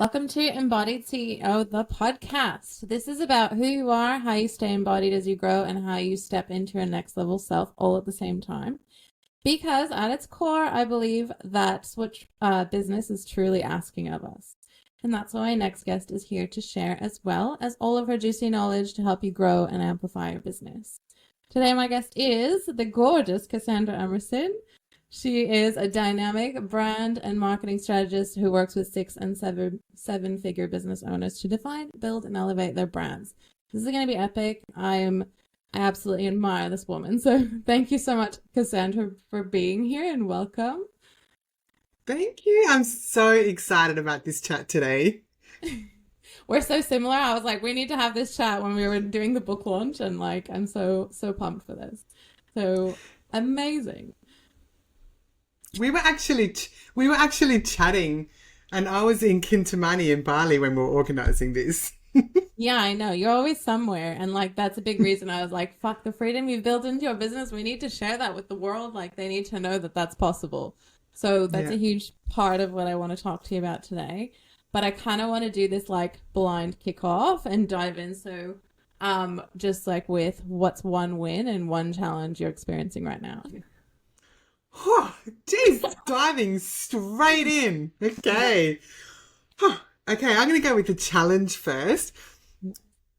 Welcome to Embodied CEO, the podcast. This is about who you are, how you stay embodied as you grow, and how you step into your next level self all at the same time. Because at its core, I believe that's what business is truly asking of us. And that's why my next guest is here to share as well as all of her juicy knowledge to help you grow and amplify your business. Today, my guest is the gorgeous Cassandra Emmerson. She is a dynamic brand and marketing strategist who works with 6 and 7-figure business owners to define, build, and elevate their brands. This is going to be epic. I absolutely admire this woman. So thank you so much, Cassandra, for being here and welcome. Thank you. I'm so excited about this chat today. We're so similar. I was like, we need to have this chat when we were doing the book launch, and I'm so pumped for this. So amazing. We were actually chatting, and I was in Kintamani in Bali when we were organizing this. Yeah, I know. You're always somewhere. And that's a big reason I was like, fuck, the freedom you've built into your business. We need to share that with the world. They need to know that that's possible. So that's a huge part of what I want to talk to you about today. But I kind of want to do this blind kickoff and dive in. So just with what's one win and one challenge you're experiencing right now. Geez, diving straight in. Okay. Okay, I'm going to go with the challenge first.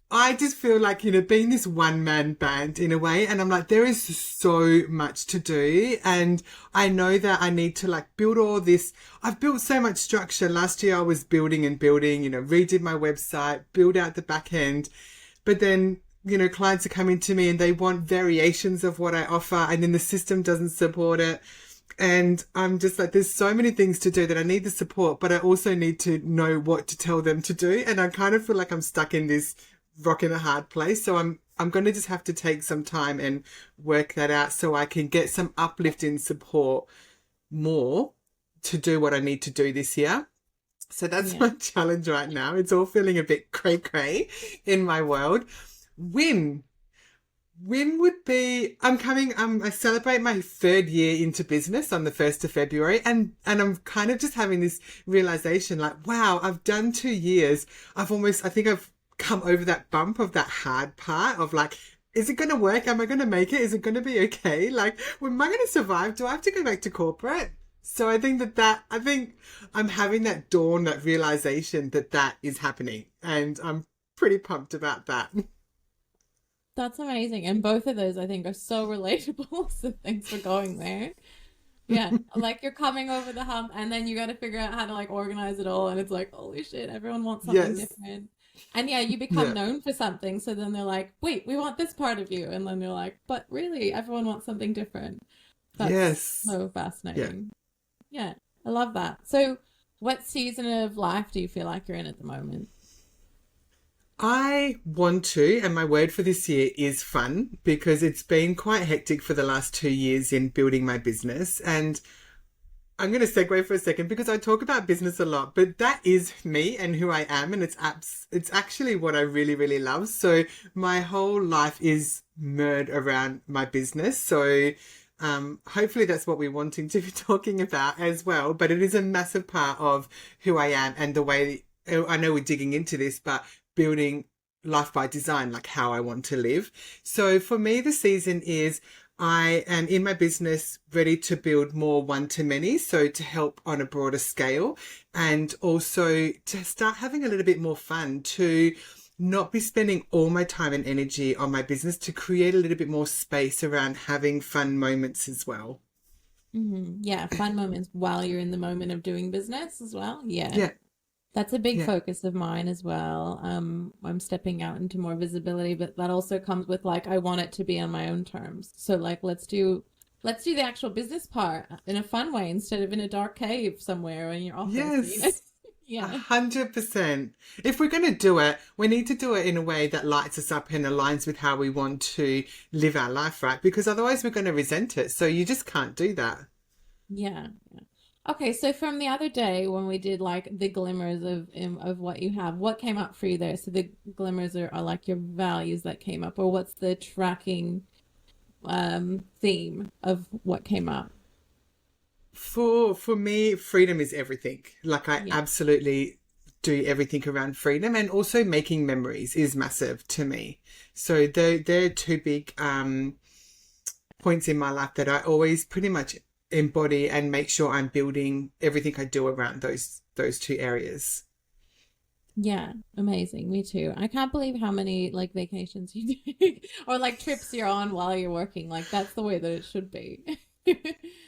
I just feel like, being this one-man band in a way, and I'm like, there is so much to do, and I know that I need to build all this. I've built so much structure. Last year I was building and building, redid my website, build out the back end, but then, clients are coming to me and they want variations of what I offer, and then the system doesn't support it. And I'm just like, there's so many things to do that I need the support, but I also need to know what to tell them to do. And I kind of feel like I'm stuck in this rock in a hard place. So I'm going to just have to take some time and work that out so I can get some uplift in support more to do what I need to do this year. So that's my challenge right now. It's all feeling a bit cray in my world. Win would be, I celebrate my 3rd year into business on the 1st of February. And I'm kind of just having this realization wow, I've done 2 years. I think I've come over that bump of that hard part of is it going to work? Am I going to make it? Is it going to be okay? Am I going to survive? Do I have to go back to corporate? So I think I think I'm having that dawn, that realization that is happening. And I'm pretty pumped about that. That's amazing. And both of those, I think, are so relatable. So thanks for going there. Yeah, you're coming over the hump, and then you got to figure out how to organize it all. And it's holy shit, everyone wants something different. And you become known for something. So then they're like, wait, we want this part of you. And then they're like, but really, everyone wants something different. That's so fascinating. Yeah, I love that. So what season of life do you feel like you're in at the moment? I want to, and my word for this year is fun, because it's been quite hectic for the last 2 years in building my business. And I'm going to segue for a second because I talk about business a lot, but that is me and who I am. And it's actually what I really, really love. So my whole life is mirrored around my business. So hopefully that's what we're wanting to be talking about as well. But it is a massive part of who I am and the way, I know we're digging into this, but building life by design, how I want to live. So for me, the season is I am in my business ready to build more one-to-many, so to help on a broader scale, and also to start having a little bit more fun, to not be spending all my time and energy on my business, to create a little bit more space around having fun moments as well. Mm-hmm. Yeah, fun moments while you're in the moment of doing business as well. Yeah. That's a big focus of mine as well. I'm stepping out into more visibility, but that also comes with I want it to be on my own terms. So let's do the actual business part in a fun way instead of in a dark cave somewhere in your office. Yes. Yeah. 100%. If we're going to do it, we need to do it in a way that lights us up and aligns with how we want to live our life, right? Because otherwise we're going to resent it. So you just can't do that. Yeah. Okay, so from the other day when we did the glimmers of what you have, what came up for you there? So the glimmers are your values that came up, or what's the tracking theme of what came up? For me, freedom is everything. I absolutely do everything around freedom, and also making memories is massive to me. So they're two big points in my life that I always pretty much embody and make sure I'm building everything I do around those two areas. Yeah, amazing. Me too. I can't believe how many like vacations you take or like trips you're on while you're working. Like that's the way that it should be.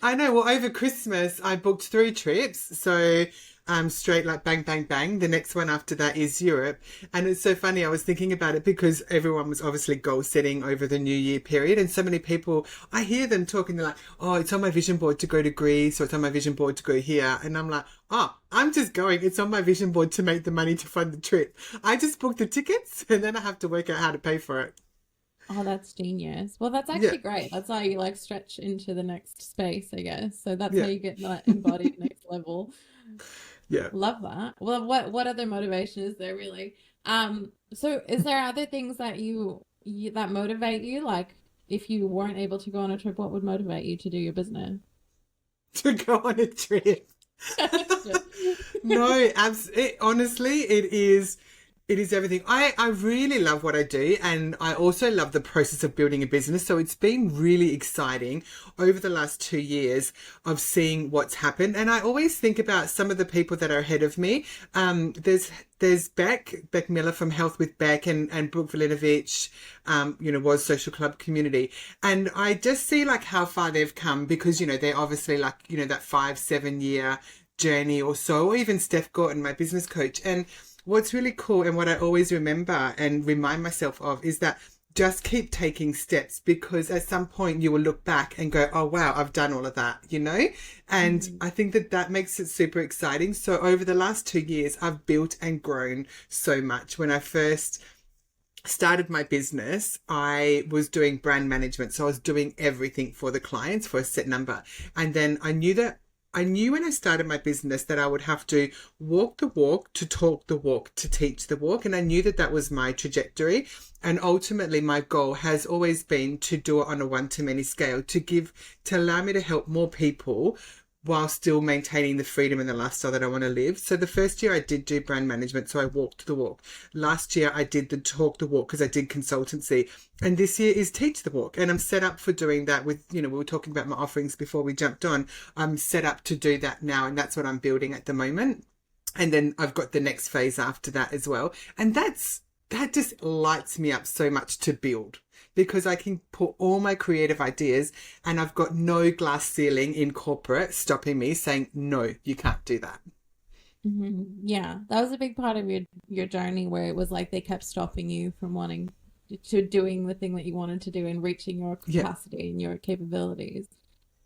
I know. Well, over Christmas, I booked 3 trips. So, straight like bang, bang, bang. The next one after that is Europe. And it's so funny. I was thinking about it because everyone was obviously goal setting over the New Year period. And so many people, I hear them talking, they're like, oh, it's on my vision board to go to Greece, or it's on my vision board to go here. And I'm like, oh, I'm just going. It's on my vision board to make the money to fund the trip. I just booked the tickets and then I have to work out how to pay for it. Oh, that's genius. Well, that's Yeah. actually great. That's how you like stretch into the next space, I guess. So that's how Yeah. you get that embodied next level. Yeah. Love that. Well, what other motivation is there really? So is there other things that you that motivate you? Like if you weren't able to go on a trip, what would motivate you to do your business? To go on a trip. No, honestly, it is everything. I really love what I do, and I also love the process of building a business. So it's been really exciting over the last 2 years of seeing what's happened. And I always think about some of the people that are ahead of me. There's Beck Miller from Health with Beck, and Brooke Valinovich, was Social Club Community. And I just see like how far they've come because, they're obviously like, that 5-7 year journey or so, or even Steph Gorton, my business coach. And what's really cool and what I always remember and remind myself of is that just keep taking steps, because at some point you will look back and go, oh, wow, I've done all of that, And I think that makes it super exciting. So over the last 2 years, I've built and grown so much. When I first started my business, I was doing brand management. So I was doing everything for the clients for a set number. And then I knew when I started my business that I would have to walk the walk, to talk the walk, to teach the walk. And I knew that was my trajectory. And ultimately, my goal has always been to do it on a one-to-many scale, to allow me to help more people while still maintaining the freedom and the lifestyle that I want to live. So the first year I did do brand management, so I walked the walk. Last year I did the talk the walk because I did consultancy. And this year is teach the walk. And I'm set up for doing that with, we were talking about my offerings before we jumped on. I'm set up to do that now. And that's what I'm building at the moment. And then I've got the next phase after that as well. And that just lights me up so much to build, because I can put all my creative ideas, and I've got no glass ceiling in corporate stopping me saying, no, you can't do that. Yeah, that was a big part of your journey, where it was like they kept stopping you from wanting to doing the thing that you wanted to do and reaching your capacity and your capabilities.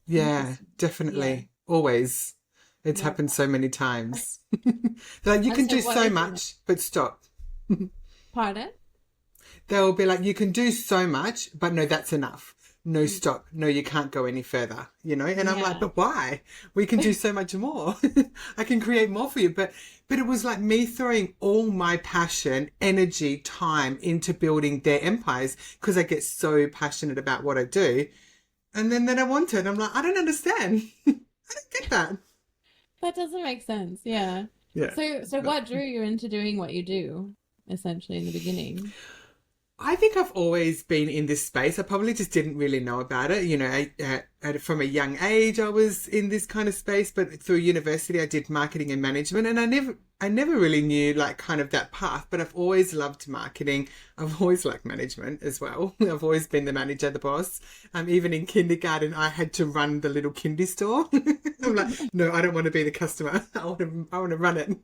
Yeah, definitely. Yeah. Always. It's happened so many times. Like, you can do so much, but stop. Pardon? They'll be like, you can do so much, but no, that's enough. No, stop. No, you can't go any further, And I'm like, but why? We can do so much more. I can create more for you. But it was like me throwing all my passion, energy, time into building their empires, because I get so passionate about what I do. And then I want it. I'm like, I don't understand. I don't get that. That doesn't make sense. Yeah. Yeah. So what drew you into doing what you do, essentially, in the beginning? I think I've always been in this space. I probably just didn't really know about it. From a young age, I was in this kind of space, but through university, I did marketing and management, and I never really knew like kind of that path, but I've always loved marketing. I've always liked management as well. I've always been the manager, the boss. Even in kindergarten, I had to run the little kindy store. I'm like, no, I don't want to be the customer. I want to run it.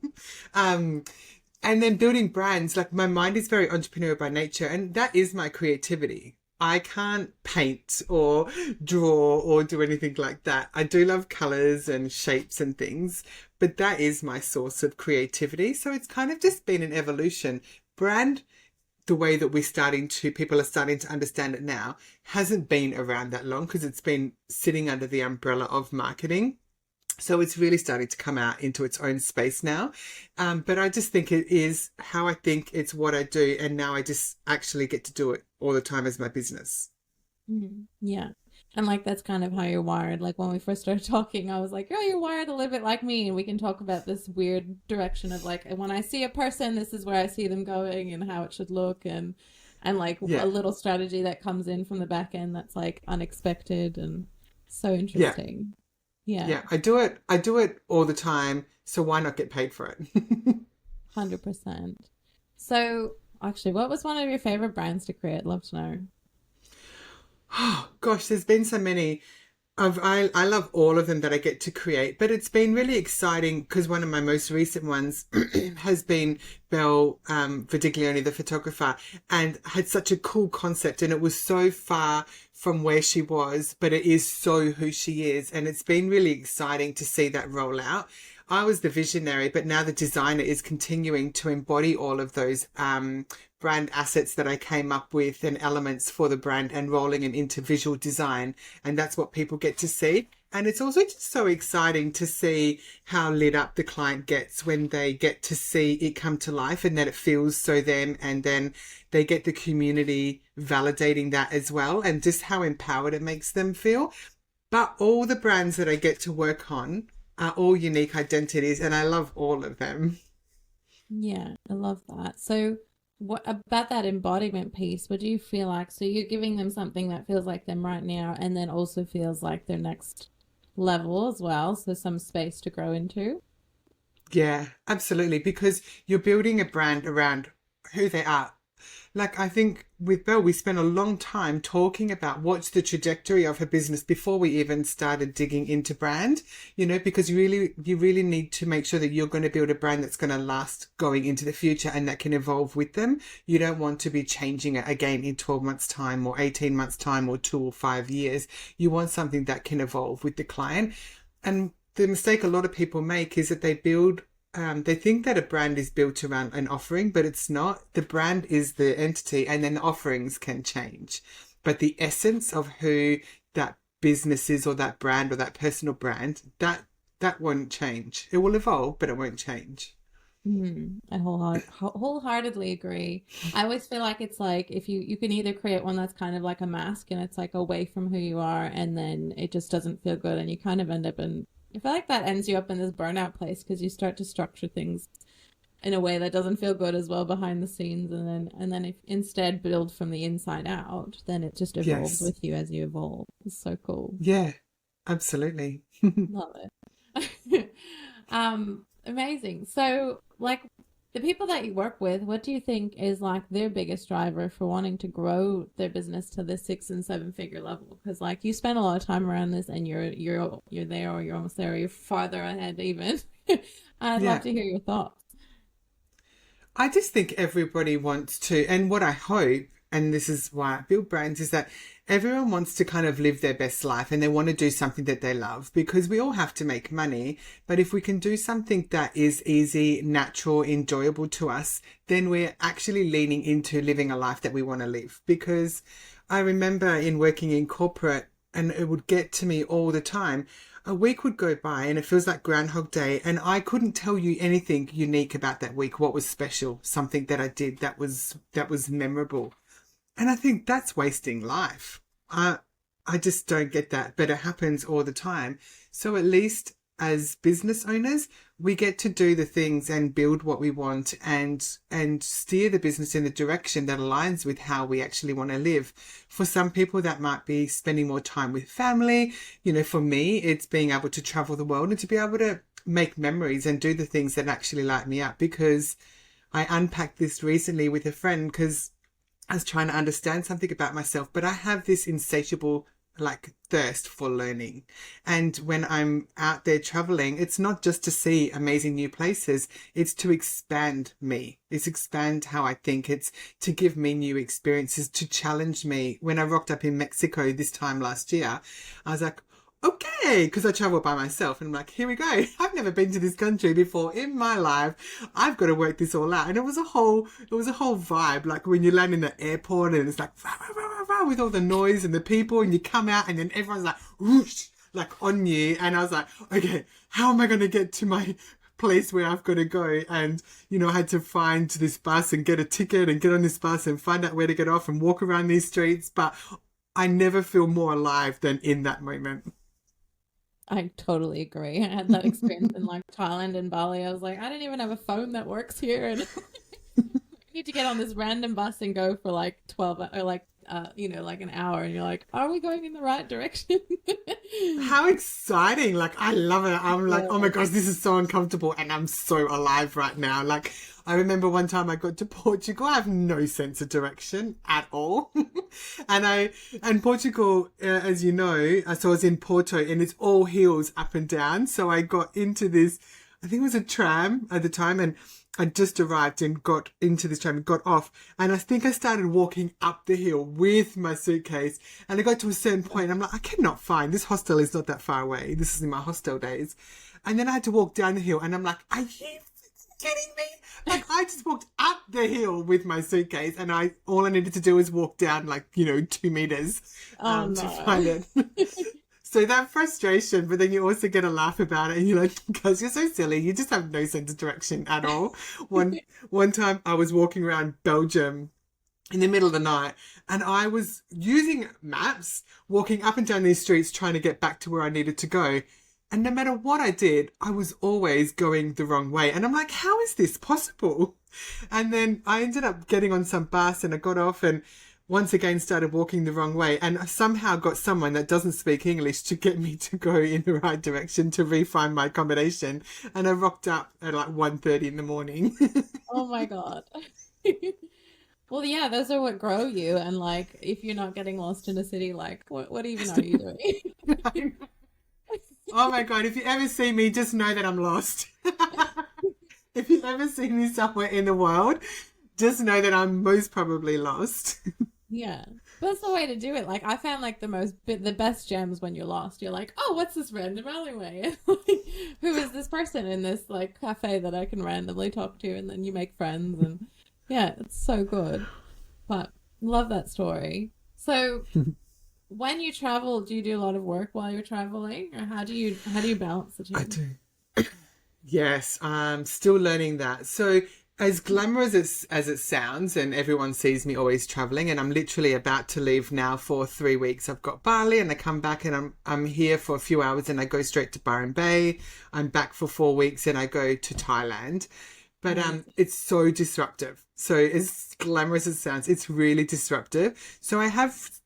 And then building brands, like my mind is very entrepreneurial by nature, and that is my creativity. I can't paint or draw or do anything like that. I do love colours and shapes and things, but that is my source of creativity. So it's kind of just been an evolution. Brand, the way that people are starting to understand it now, hasn't been around that long, because it's been sitting under the umbrella of marketing. So it's really starting to come out into its own space now. But I just think it is how I think, it's what I do. And now I just actually get to do it all the time as my business. Yeah. And like that's kind of how you're wired. Like when we first started talking, I was like, "Oh, you're wired a little bit like me," and we can talk about this weird direction of like when I see a person, this is where I see them going and how it should look, and like a Yeah. little strategy that comes in from the back end that's like unexpected and so Yeah. interesting. Yeah, Yeah. I do it all the time. So why not get paid for it? 100%. So actually, what was one of your favorite brands to create? Love to know. Oh, gosh, there's been so many. I love all of them that I get to create, but it's been really exciting because one of my most recent ones has been Belle Vidiglione, the photographer, and had such a cool concept, and it was so far from where she was, but it is so who she is, and it's been really exciting to see that roll out. I was the visionary, but now the designer is continuing to embody all of those brand assets that I came up with and elements for the brand and rolling them into visual design. And that's what people get to see. And it's also just so exciting to see how lit up the client gets when they get to see it come to life and that it feels so them. And then they get the community validating that as well and just how empowered it makes them feel. But all the brands that I get to work on are all unique identities and I love all of them. Yeah, I love that. So, what about that embodiment piece? What do you feel like? So, you're giving them something that feels like them right now, and then also feels like their next level as well. So, some space to grow into. Yeah, absolutely. Because you're building a brand around who they are. Like, I think with Belle, we spent a long time talking about what's the trajectory of her business before we even started digging into brand, because you really need to make sure that you're going to build a brand that's going to last going into the future and that can evolve with them. You don't want to be changing it again in 12 months time or 18 months time or 2 or 5 years. You want something that can evolve with the client. And the mistake a lot of people make is that they think that a brand is built around an offering, but it's not. The brand is the entity, and then the offerings can change. But the essence of who that business is, or that brand, or that personal brand, that won't change. It will evolve, but it won't change. I wholeheartedly agree. I always feel like it's like if you can either create one that's kind of like a mask and it's like away from who you are, and then it just doesn't feel good, and you kind of end up in. I feel like that ends you up in this burnout place because you start to structure things in a way that doesn't feel good as well behind the scenes, and then if instead build from the inside out, then it just evolves Yes. with you as you evolve. It's so cool. Yeah, absolutely. Love it. Amazing. So, like the people that you work with, what do you think is like their biggest driver for wanting to grow their business to the 6 and 7 figure level? Because like you spend a lot of time around this, and you're there, or you're almost there, or you're farther ahead even. I'd love Yeah. to hear your thoughts. I just think everybody wants to, and what I hope, and this is why I build brands, is that everyone wants to kind of live their best life and they want to do something that they love because we all have to make money. But if we can do something that is easy, natural, enjoyable to us, then we're actually leaning into living a life that we want to live. Because I remember in working in corporate, and it would get to me all the time, a week would go by and it feels like Groundhog Day, and I couldn't tell you anything unique about that week, what was special, something that I did that was memorable. And I think that's wasting life. I just don't get that, but it happens all the time. So at least as business owners, we get to do the things and build what we want and steer the business in the direction that aligns with how we actually want to live. For some people, that might be spending more time with family. For me, it's being able to travel the world and to be able to make memories and do the things that actually light me up. Because I unpacked this recently with a friend because I was trying to understand something about myself, but I have this insatiable thirst for learning. And when I'm out there traveling, it's not just to see amazing new places, it's to expand me. It's expand how I think. It's to give me new experiences, to challenge me. When I rocked up in Mexico this time last year, I was like, okay, because I travel by myself and I'm like, here we go. I've never been to this country before in my life. I've got to work this all out. And it was a whole vibe. Like when you land in the airport and it's like rah, rah, rah, rah, rah, with all the noise and the people, and you come out and then everyone's like whoosh, like on you. And I was like, okay, how am I going to get to my place where I've got to go? And I had to find this bus and get a ticket and get on this bus and find out where to get off and walk around these streets. But I never feel more alive than in that moment. I totally agree. I had that experience in like Thailand and Bali. I was like, I don't even have a phone that works here, and need to get on this random bus and go for like 12 or like like an hour, and you're like, are we going in the right direction? How exciting. Like, I love it. I'm like, oh my Yeah. gosh, this is so uncomfortable and I'm so alive right now. Like, I remember one time I got to Portugal. I have no sense of direction at all. And Portugal, as you know, so I was in Porto and it's all hills up and down. So I got into this, I think it was a tram at the time, and I just arrived and got into this tram and got off. And I think I started walking up the hill with my suitcase. And I got to a certain point and I'm like, I cannot find, this hostel is not that far away. This is in my hostel days. And then I had to walk down the hill and I'm like, are you kidding me? Like, I just walked up the hill with my suitcase and all I needed to do was walk down like, 2 meters Oh to no. find it. So that frustration, but then you also get a laugh about it and you're like, guys, you're so silly. You just have no sense of direction at all. One time I was walking around Belgium in the middle of the night and I was using maps, walking up and down these streets trying to get back to where I needed to go. And no matter what I did, I was always going the wrong way. And I'm like, how is this possible? And then I ended up getting on some bus and I got off and once again started walking the wrong way, and I somehow got someone that doesn't speak English to get me to go in the right direction to re-find my accommodation. And I rocked up at like 1:30 in the morning. Oh my God. Well, yeah, those are what grow you. And like, if you're not getting lost in a city, like, what even are you doing? Oh my God, if you ever see me, just know that I'm lost. If you ever see me somewhere in the world, just know that I'm most probably lost. Yeah, that's the way to do it. Like, I found like the best gems when you're lost. You're like, oh, what's this random alleyway? Like, who is this person in this like cafe that I can randomly talk to? And then you make friends, and yeah, it's so good. But love that story. So, when you travel, do you do a lot of work while you're traveling, or how do you balance the two? I do. Yes, I'm still learning that. So as glamorous as it sounds, and everyone sees me always traveling, and I'm literally about to leave now for 3 weeks. I've got Bali, and I come back, and I'm here for a few hours, and I go straight to Byron Bay. I'm back for 4 weeks, and I go to Thailand. But it's so disruptive. So as glamorous as it sounds, it's really disruptive. So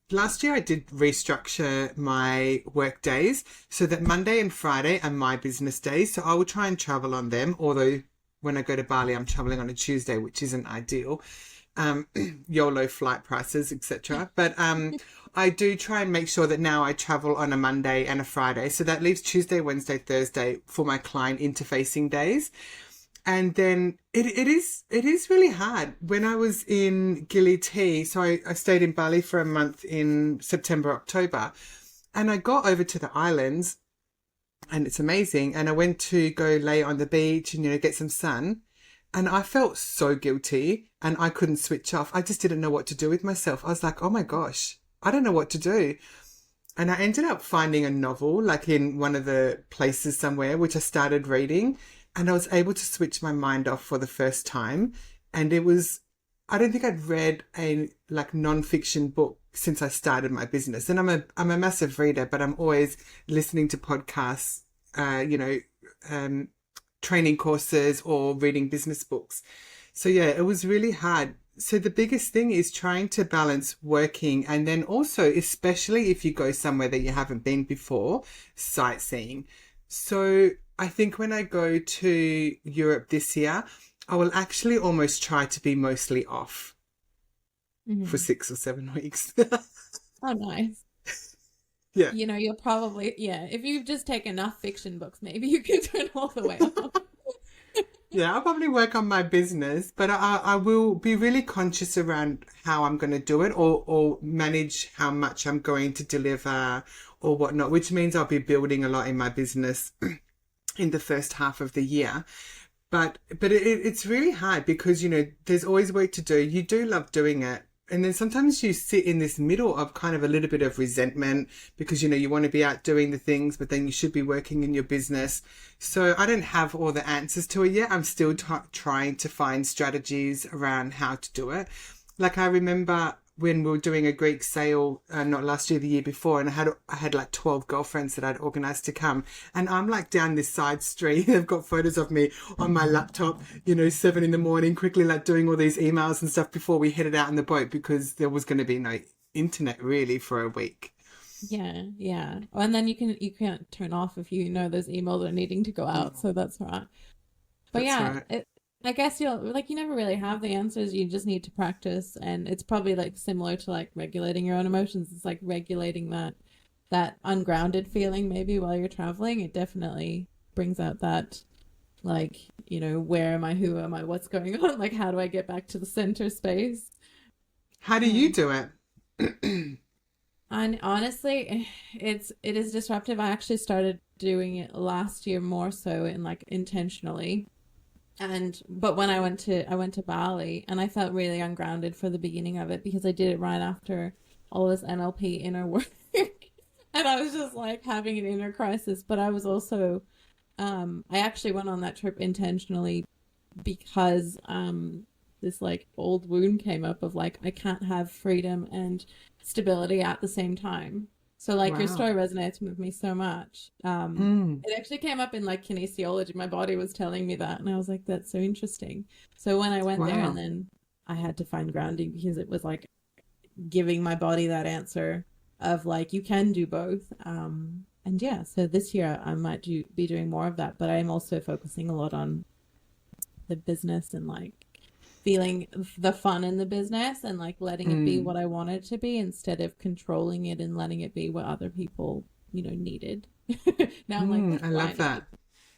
last year I did restructure my work days so that Monday and Friday are my business days. So I will try and travel on them, although when I go to Bali, I'm traveling on a Tuesday, which isn't ideal. YOLO flight prices, etc. But I do try and make sure that now I travel on a Monday and a Friday. So that leaves Tuesday, Wednesday, Thursday for my client interfacing days. And then it is really hard. When I was in Gili Tea, so I stayed in Bali for a month in September, October, and I got over to the islands and it's amazing. And I went to go lay on the beach and, get some sun. And I felt so guilty and I couldn't switch off. I just didn't know what to do with myself. I was like, oh my gosh, I don't know what to do. And I ended up finding a novel, like in one of the places somewhere, which I started reading. And I was able to switch my mind off for the first time. And I don't think I'd read a like non-fiction book since I started my business. And I'm a massive reader, but I'm always listening to podcasts, training courses or reading business books. So yeah, it was really hard. So the biggest thing is trying to balance working and then also, especially if you go somewhere that you haven't been before, sightseeing. So I think when I go to Europe this year, I will actually almost try to be mostly off for 6 or 7 weeks. Oh, nice. Yeah. You'll probably, if you just take enough fiction books, maybe you can turn all the way off. Yeah, I'll probably work on my business, but I will be really conscious around how I'm going to do it or manage how much I'm going to deliver or whatnot, which means I'll be building a lot in my business in the first half of the year. But it's really hard because, there's always work to do. You do love doing it. And then sometimes you sit in this middle of kind of a little bit of resentment because, you want to be out doing the things, but then you should be working in your business. So I don't have all the answers to it yet. I'm still trying to find strategies around how to do it. Like I remember when we were doing a Greek sale, not last year, the year before, and I had like 12 girlfriends that I'd organized to come, and I'm like down this side street. They've got photos of me on my laptop, 7 a.m, quickly like doing all these emails and stuff before we headed out on the boat, because there was going to be no internet really for a week. Yeah. And then you can't turn off if those emails are needing to go out, so that's right. But That's right. I guess you never really have the answers. You just need to practice, and it's probably like similar to like regulating your own emotions. It's like regulating that ungrounded feeling maybe while you're traveling. It definitely brings out that like, where am I, who am I, what's going on? Like, how do I get back to the center space? How do you do it? And honestly, it is disruptive. I actually started doing it last year more so, and like intentionally. But when I went to Bali, and I felt really ungrounded for the beginning of it, because I did it right after all this NLP inner work. And I was just like having an inner crisis. But I was also I actually went on that trip intentionally because this like old wound came up of like, I can't have freedom and stability at the same time. So like, Wow. your story resonates with me so much. It actually came up in like kinesiology. My body was telling me that, and I was like, that's so interesting. So when I went there, Wow. and then I had to find grounding, because it was like giving my body that answer of like, you can do both. And yeah, so this year I might be doing more of that, but I'm also focusing a lot on the business, and like feeling the fun in the business, and like letting it be what I want it to be, instead of controlling it and letting it be what other people, needed. Now I'm like, I love that.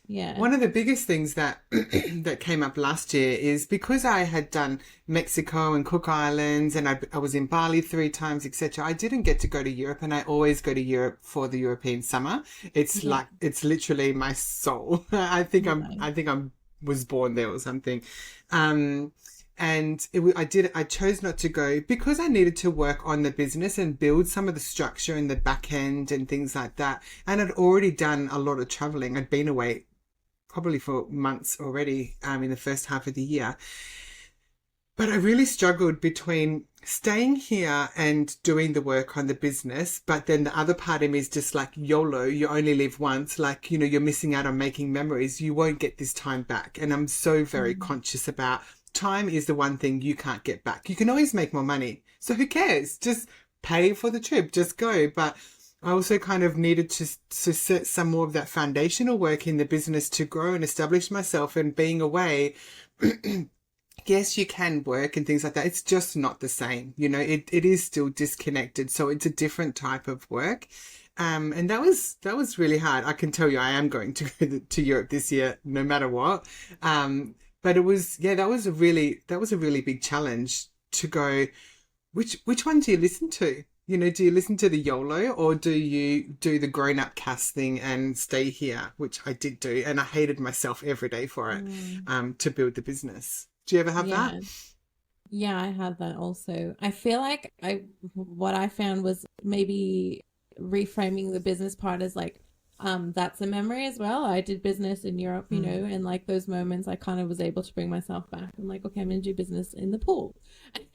yeah. One of the biggest things that that came up last year is because I had done Mexico and Cook Islands, and I was in Bali 3 times, etc. I didn't get to go to Europe, and I always go to Europe for the European summer. It's Yeah. like, it's literally my soul. I think I'm was born there or something. And I chose not to go because I needed to work on the business and build some of the structure in the back end and things like that. And I'd already done a lot of traveling. I'd been away probably for months already, in the first half of the year. But I really struggled between staying here and doing the work on the business. But then the other part of me is just like, YOLO, you only live once. Like, you're missing out on making memories. You won't get this time back. And I'm so very conscious about time is the one thing you can't get back. You can always make more money. So who cares? Just pay for the trip, just go. But I also kind of needed to set some more of that foundational work in the business to grow and establish myself. And being away, yes, you can work and things like that. It's just not the same. It is still disconnected. So it's a different type of work. And that was really hard. I can tell you, I am going to go to Europe this year, no matter what. But it was, that was a really big challenge to go, which one do you listen to? Do you listen to the YOLO, or do you do the grown up Cass thing and stay here, which I did do. And I hated myself every day for it, to build the business. Do you ever have that? Yeah, I had that also. I feel like what I found was maybe reframing the business part as like, that's a memory as well. I did business in Europe, and like those moments I kind of was able to bring myself back. I'm like, okay, I'm gonna do business in the pool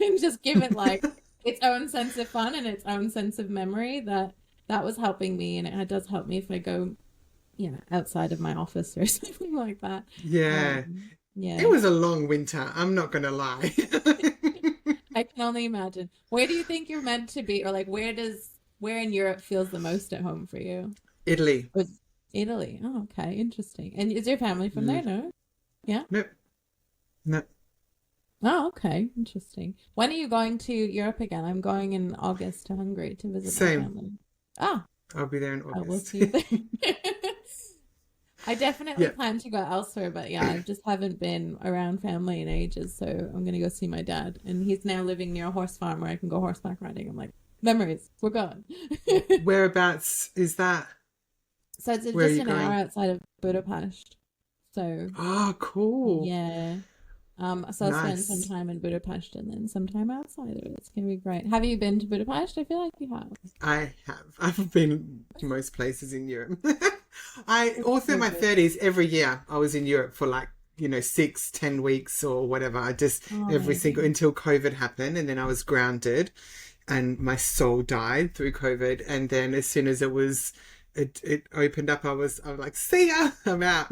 and just give it like its own sense of fun and its own sense of memory. That was helping me, and it does help me if I go, outside of my office or something like that. Yeah. Yeah. It was a long winter. I'm not going to lie. I can only imagine. Where do you think you're meant to be, or like where in Europe feels the most at home for you? Italy. Was Italy? Oh, okay, interesting. And is your family from there? No? Yeah. Nope. Nope. Oh, okay, interesting. When are you going to Europe again? I'm going in August to Hungary to visit my Same. family. Oh, I'll be there in I will August. see you there. I definitely Yeah. plan to go elsewhere, but yeah, I just haven't been around family in ages, so I'm gonna go see my dad, and he's now living near a horse farm where I can go horseback riding. I'm like, memories, we're gone. Whereabouts is that? So it's Where are just you an hour going? outside of Budapest. So Oh, cool. yeah. So I'll spend some Nice. time in Budapest and then some time outside of it. It's gonna be great. Have you been to Budapest? I feel like you have. I have. I've been to most places in Europe. All through So my good. 30s, every year I was in Europe for like 6-10 weeks or whatever. I just every single amazing. until COVID happened, and then I was grounded, and my soul died through COVID. And then as soon as it opened up, I was like, see ya, I'm out.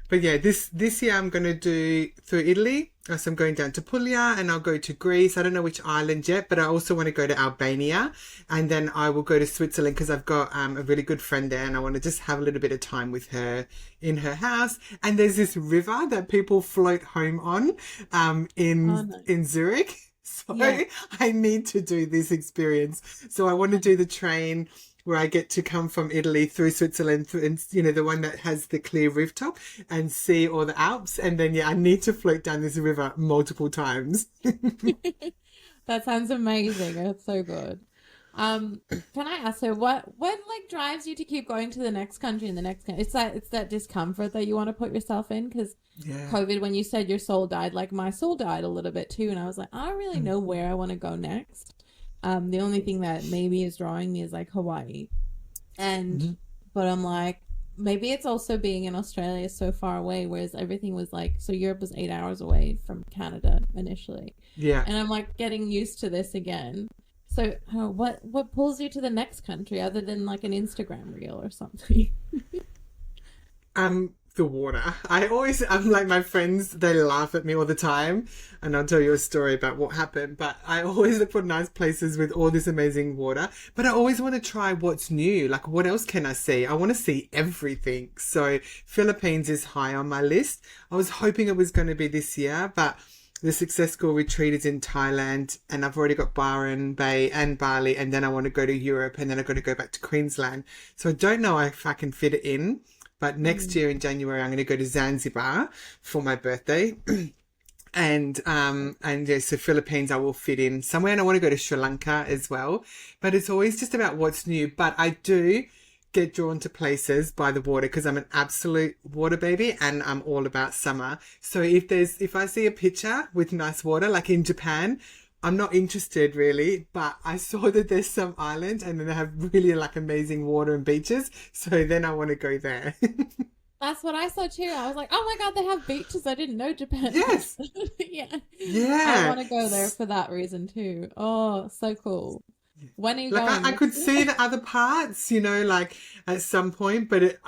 But yeah, this year I'm gonna do through Italy. So I'm going down to Puglia, and I'll go to Greece. I don't know which island yet, but I also want to go to Albania, and then I will go to Switzerland because I've got a really good friend there, and I want to just have a little bit of time with her in her house. And there's this river that people float home on Oh, in Zurich. So yeah. I need to do this experience. So I want to do the train where I get to come from Italy through Switzerland, and the one that has the clear rooftop, and see all the Alps. And then, I need to float down this river multiple times. That sounds amazing. That's so good. Can I ask her what like drives you to keep going to the next country and the next country? It's that discomfort that you want to put yourself in, because Yeah. COVID, when you said your soul died, like my soul died a little bit too, and I was like, I don't really know where I want to go next. The only thing that maybe is drawing me is like Hawaii, and but I'm like, maybe it's also being in Australia so far away, whereas everything was like, so Europe was 8 hours away from Canada initially, Yeah. and I'm like getting used to this again. So, what pulls you to the next country other than like an Instagram reel or something? The water. I'm like, my friends, they laugh at me all the time, and I'll tell you a story about what happened, but I always look for nice places with all this amazing water, but I always want to try what's new. Like, what else can I see? I want to see everything. So Philippines is high on my list. I was hoping it was going to be this year, but the Success School retreat is in Thailand, and I've already got Byron Bay and Bali, and then I want to go to Europe, and then I've got to go back to Queensland. So I don't know if I can fit it in. But next year in January, I'm going to go to Zanzibar for my birthday. And yeah, so Philippines I will fit in somewhere, and I want to go to Sri Lanka as well. But it's always just about what's new. But I do get drawn to places by the water because I'm an absolute water baby, and I'm all about summer. So if I see a picture with nice water, like in Japan, I'm not interested really, but I saw that there's some island, and then they have really like amazing water and beaches. So then I want to go there. That's what I saw too. I was like, oh my God, they have beaches. I didn't know Japan. Yes. Yeah. I Yeah. want to go there for that reason too. Oh, so cool. When are you Like going? I Next could year? see the other parts, like at some point, but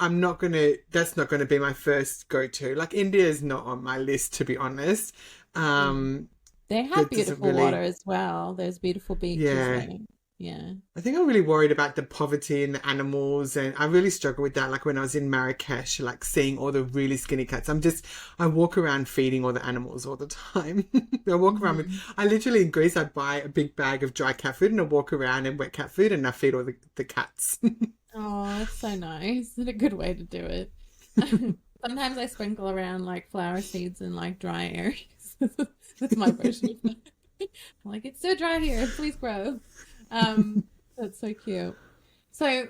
that's not gonna be my first go-to. Like India is not on my list, to be honest. Mm. Um, They have that doesn't beautiful water really, as well. There's beautiful beaches yeah. there. Yeah. I think I'm really worried about the poverty and the animals, and I really struggle with that. Like when I was in Marrakesh, like seeing all the really skinny cats. I walk around feeding all the animals all the time. I walk around with, Mhm. I literally in Greece, I buy a big bag of dry cat food, and I walk around and wet cat food, and I feed all the cats. Oh, that's so nice. And a good way to do it. Sometimes I sprinkle around like flower seeds in like dry areas. That's my version of that. I'm like, it's so dry here. Please grow. Um, that's so cute. So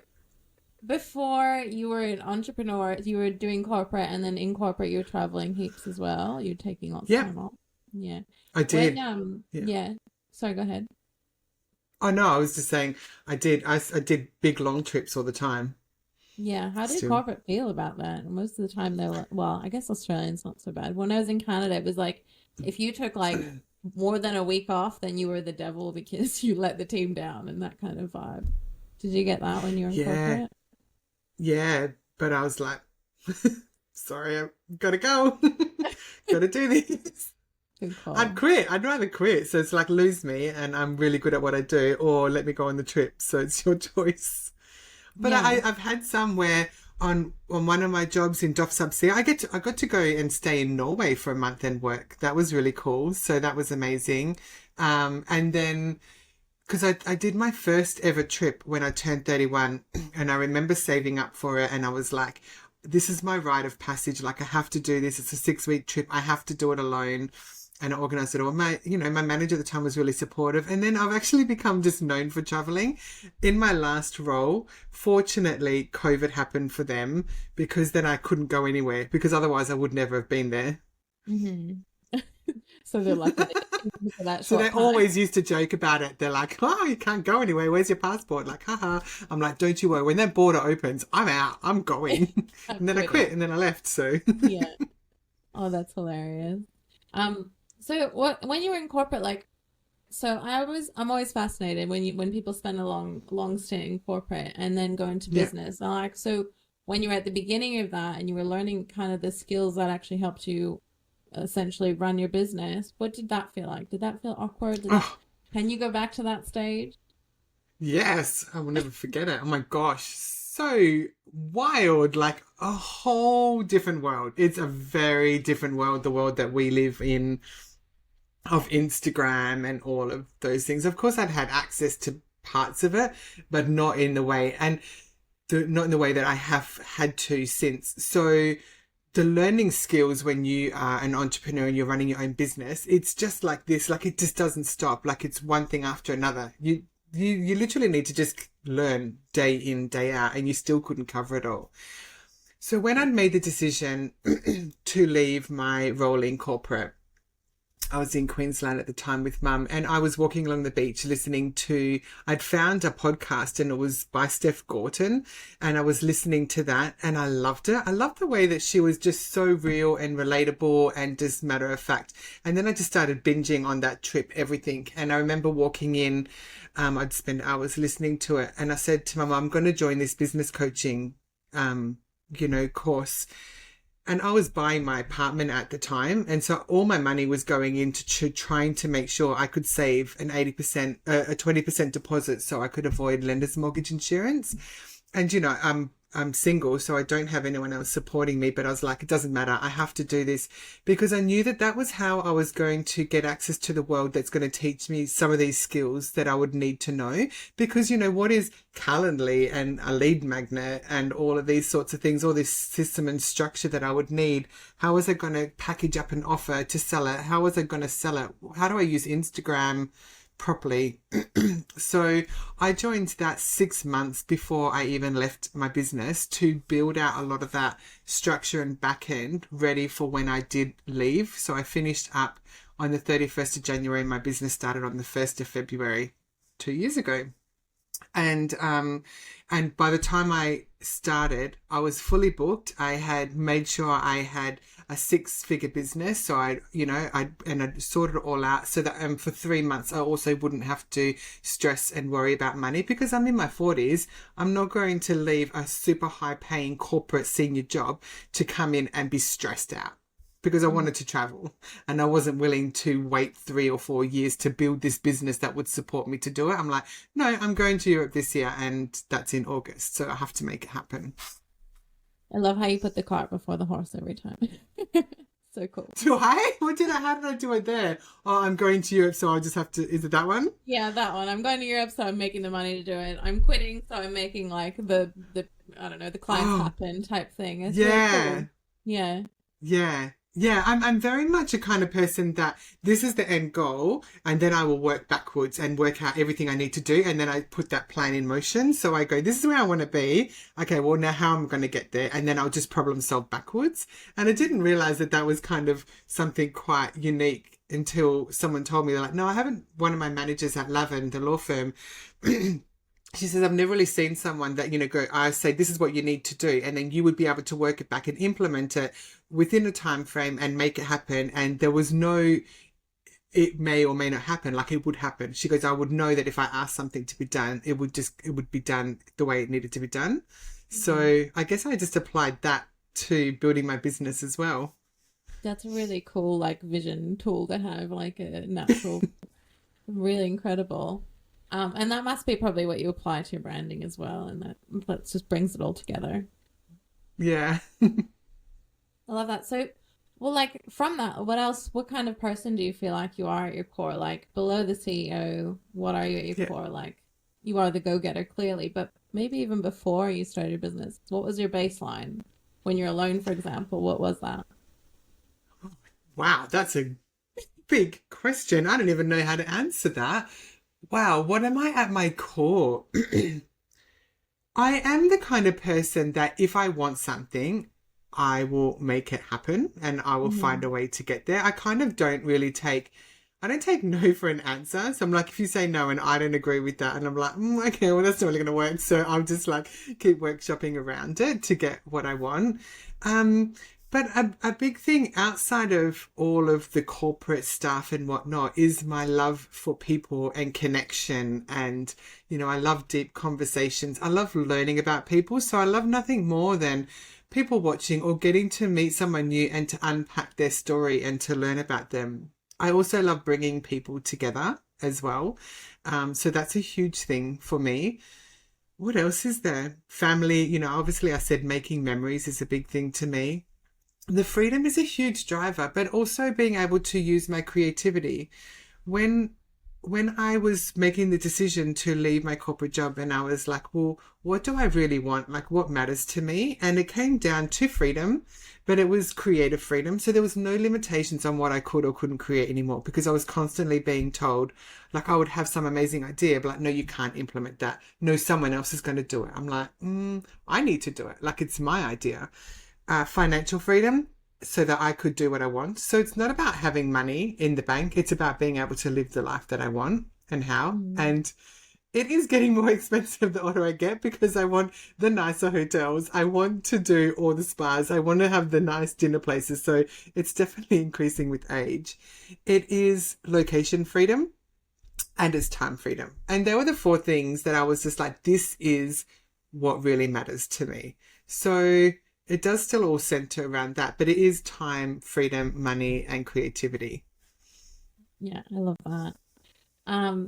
before you were an entrepreneur, you were doing corporate, and then in corporate you were traveling heaps as well. You're taking lots of Yeah, time off. Yeah. I When did. Yeah. yeah. Sorry, go ahead. Oh no, I was just saying I did. I did big long trips all the time. Yeah, how did Still. corporate feel about that? Most of the time they were like, well, I guess Australians not so bad. When I was in Canada, it was like if you took like more than a week off, then you were the devil because you let the team down and that kind of vibe. Did you get that when you were in Yeah, corporate? yeah. But I was like, sorry, I've gotta go. Gotta do this. Good I'd call. quit. I'd rather quit. So it's like lose me, and I'm really good at what I do, or let me go on the trip. So it's your choice. But Yeah. I've had some where on one of my jobs in Doff Subsea, I got to go and stay in Norway for a month and work. That was really cool. So that was amazing. And then because I did my first ever trip when I turned 31, and I remember saving up for it, and I was like, this is my rite of passage. Like I have to do this. It's a 6-week trip. I have to do it alone. And I organized it all. My manager at the time was really supportive. And then I've actually become just known for traveling. In my last role, fortunately, COVID happened for them because then I couldn't go anywhere because otherwise I would never have been there. Hmm. So they're lucky they came for that So they short time. always used to joke about it. They're like, oh, you can't go anywhere. Where's your passport? Like, haha. I'm like, don't you worry. When that border opens, I'm out. I'm going. I'm And then I quitting. quit and then I left. So Yeah. Oh, that's hilarious. So what when you were in corporate, like, so I'm always fascinated when people spend a long stint in corporate and then go into Yeah. business. And like, so when you were at the beginning of that and you were learning kind of the skills that actually helped you essentially run your business, what did that feel like? Did that feel awkward? Oh, Can you go back to that stage? yes. I will never forget it. Oh my gosh. So wild. Like a whole different world. It's a very different world, the world that we live in, of Instagram and all of those things. Of course, I'd had access to parts of it, but not in the way, and not in the way that I have had to since. So the learning skills when you are an entrepreneur and you're running your own business, it's just like this, like it just doesn't stop. Like it's one thing after another. You literally need to just learn day in, day out, and you still couldn't cover it all. So when I'd made the decision to leave my role in corporate, I was in Queensland at the time with mum, and I was walking along the beach listening to, I'd found a podcast and it was by Steph Gorton, and I was listening to that and I loved it. I loved the way that she was just so real and relatable and just matter of fact. And then I just started binging on that trip, everything. And I remember walking in, I'd spend hours listening to it. And I said to my mum, I'm going to join this business coaching, course. And I was buying my apartment at the time. And so all my money was going into trying to make sure I could save an 80%, a 20% deposit so I could avoid lender's mortgage insurance. And, I'm single, so I don't have anyone else supporting me. But I was like, it doesn't matter. I have to do this because I knew that that was how I was going to get access to the world that's going to teach me some of these skills that I would need to know. Because, what is Calendly and a lead magnet and all of these sorts of things, all this system and structure that I would need? How was I going to package up an offer to sell it? How was I going to sell it? How do I use Instagram properly? So I joined that 6 months before I even left my business to build out a lot of that structure and back end ready for when I did leave. So I finished up on the 31st of January. My business started on the 1st of February 2 years ago. And by the time I started, I was fully booked. I had made sure I had a 6-figure business. So I'd sorted it all out so that for 3 months, I also wouldn't have to stress and worry about money because I'm in my 40s. I'm not going to leave a super high paying corporate senior job to come in and be stressed out, because I wanted to travel and I wasn't willing to wait 3 or 4 years to build this business that would support me to do it. I'm like, no, I'm going to Europe this year and that's in August. So I have to make it happen. I love how you put the cart before the horse every time. So cool. Do I? How did I do it there? Oh, I'm going to Europe, so I'll just have to, is it that one? Yeah, that one. I'm going to Europe, so I'm making the money to do it. I'm quitting, so I'm making like the I don't know, the clients happen type thing. It's really cool. Yeah. Yeah. Yeah, I'm very much a kind of person that this is the end goal and then I will work backwards and work out everything I need to do, and then I put that plan in motion. So I go, this is where I want to be. Okay, well, now how am I going to get there? And then I'll just problem solve backwards. And I didn't realize that that was kind of something quite unique until someone told me. They're like, no, I haven't. One of my managers at Lavin, the law firm, she says, I've never really seen someone that, go, I say, this is what you need to do. And then you would be able to work it back and implement it within a time frame and make it happen. And there was no, it may or may not happen, like it would happen. She goes, I would know that if I asked something to be done, it would be done the way it needed to be done. Mm-hmm. So I guess I just applied that to building my business as well. That's a really cool, like, vision tool to have, like a natural, really incredible. And that must be probably what you apply to your branding as well. And that just brings it all together. Yeah. I love that. So, well, like from that, what kind of person do you feel like you are at your core? Like below the CEO, what are you at your core? Like you are the go-getter clearly, but maybe even before you started your business, what was your baseline when you're alone, for example? What was that? Wow, that's a big question. I don't even know how to answer that. Wow, what am I at my core? I am the kind of person that if I want something, I will make it happen and I will find a way to get there. I kind of don't take no for an answer. So I'm like, if you say no and I don't agree with that, and I'm like, okay, well, that's not really going to work. So I'll just like keep workshopping around it to get what I want. But a big thing outside of all of the corporate stuff and whatnot is my love for people and connection. And, I love deep conversations. I love learning about people. So I love nothing more than people watching or getting to meet someone new and to unpack their story and to learn about them. I also love bringing people together as well. So that's a huge thing for me. What else is there? Family, obviously I said making memories is a big thing to me. The freedom is a huge driver, but also being able to use my creativity. When I was making the decision to leave my corporate job and I was like, well, what do I really want? Like, what matters to me? And it came down to freedom, but it was creative freedom. So there was no limitations on what I could or couldn't create anymore, because I was constantly being told, like, I would have some amazing idea, but like, no, you can't implement that. No, someone else is going to do it. I'm like, I need to do it. Like, it's my idea. Financial freedom, so that I could do what I want. So it's not about having money in the bank. It's about being able to live the life that I want and how. And it is getting more expensive the older I get, because I want the nicer hotels. I want to do all the spas. I want to have the nice dinner places. So it's definitely increasing with age. It is location freedom and it's time freedom. And there were the four things that I was just like, this is what really matters to me. So it does still all center around that, but it is time, freedom, money, and creativity. Yeah, I love that.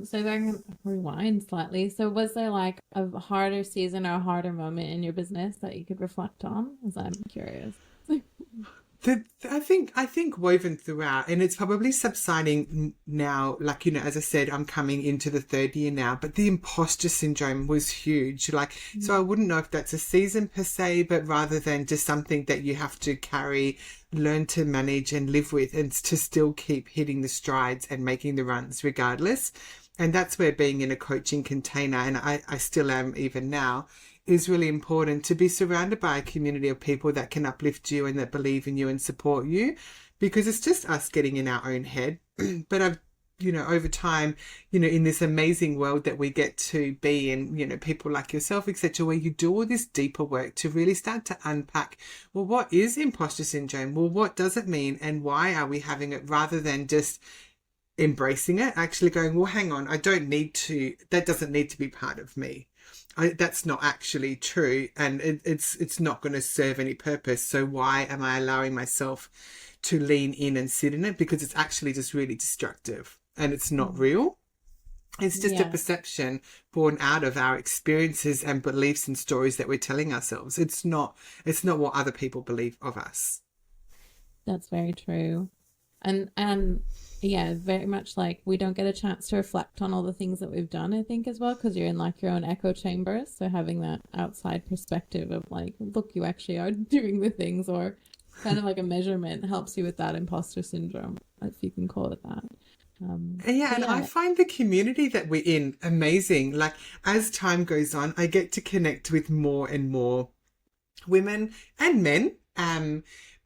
So going to rewind slightly. So was there like a harder season or a harder moment in your business that you could reflect on? As I'm curious. I think woven throughout, and it's probably subsiding now. Like, as I said, I'm coming into the third year now, but the imposter syndrome was huge. Like, so I wouldn't know if that's a season per se, but rather than just something that you have to carry, learn to manage and live with, and to still keep hitting the strides and making the runs regardless. And that's where being in a coaching container, and I still am even now, is really important, to be surrounded by a community of people that can uplift you and that believe in you and support you, because it's just us getting in our own head. But I've, over time, in this amazing world that we get to be in, people like yourself, etc., where you do all this deeper work to really start to unpack, well, what is imposter syndrome? Well, what does it mean? And why are we having it, rather than just embracing it, actually going, well, hang on, that doesn't need to be part of me. That's not actually true, and it's not going to serve any purpose. So why am I allowing myself to lean in and sit in it? Because it's actually just really destructive and it's not real. It's just a perception born out of our experiences and beliefs and stories that we're telling ourselves. It's not what other people believe of us. That's very true. And yeah, very much like we don't get a chance to reflect on all the things that we've done, I think, as well, because you're in like your own echo chambers. So having that outside perspective of like, look, you actually are doing the things, or kind of like a measurement, helps you with that imposter syndrome, if you can call it that. I find the community that we're in amazing. Like, as time goes on, I get to connect with more and more women and men,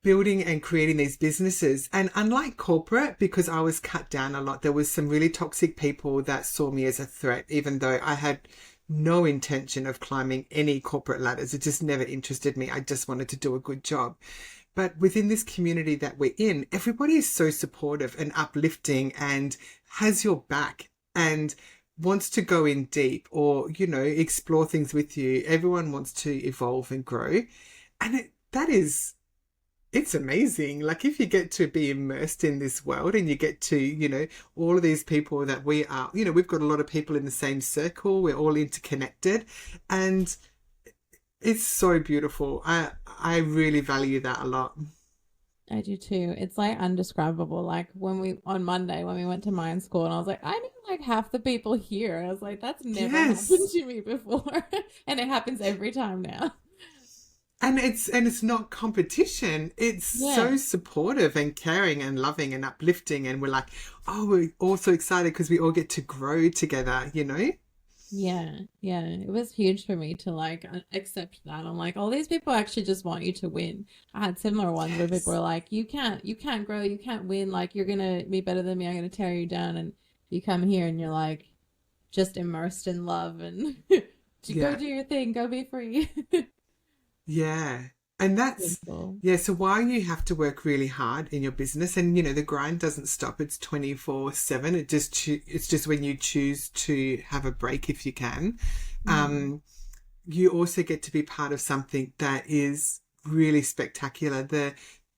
building and creating these businesses. And unlike corporate, because I was cut down a lot, there was some really toxic people that saw me as a threat, even though I had no intention of climbing any corporate ladders. It just never interested me. I just wanted to do a good job. But within this community that we're in, everybody is so supportive and uplifting and has your back and wants to go in deep, or, explore things with you. Everyone wants to evolve and grow. And it's amazing. Like, if you get to be immersed in this world and you get to, all of these people that we are, we've got a lot of people in the same circle. We're all interconnected, and it's so beautiful. I really value that a lot. I do too. It's like undescribable. Like on Monday when we went to Mind School, and I was like, I knew like half the people here. I was like, that's never happened to me before. And it happens every time now. And it's not competition. It's so supportive and caring and loving and uplifting. And we're like, oh, we're all so excited because we all get to grow together, Yeah, it was huge for me to like accept that. I'm like, all these people actually just want you to win. I had similar ones where people were like, you can't grow, you can't win. Like, you're gonna be better than me. I'm gonna tear you down. And you come here and you're like, just immersed in love and go do your thing, go be free. Yeah. And that's, Beautiful. yeah, so while you have to work really hard in your business and, the grind doesn't stop, it's 24/7. It's just when you choose to have a break if you can. You also get to be part of something that is really spectacular.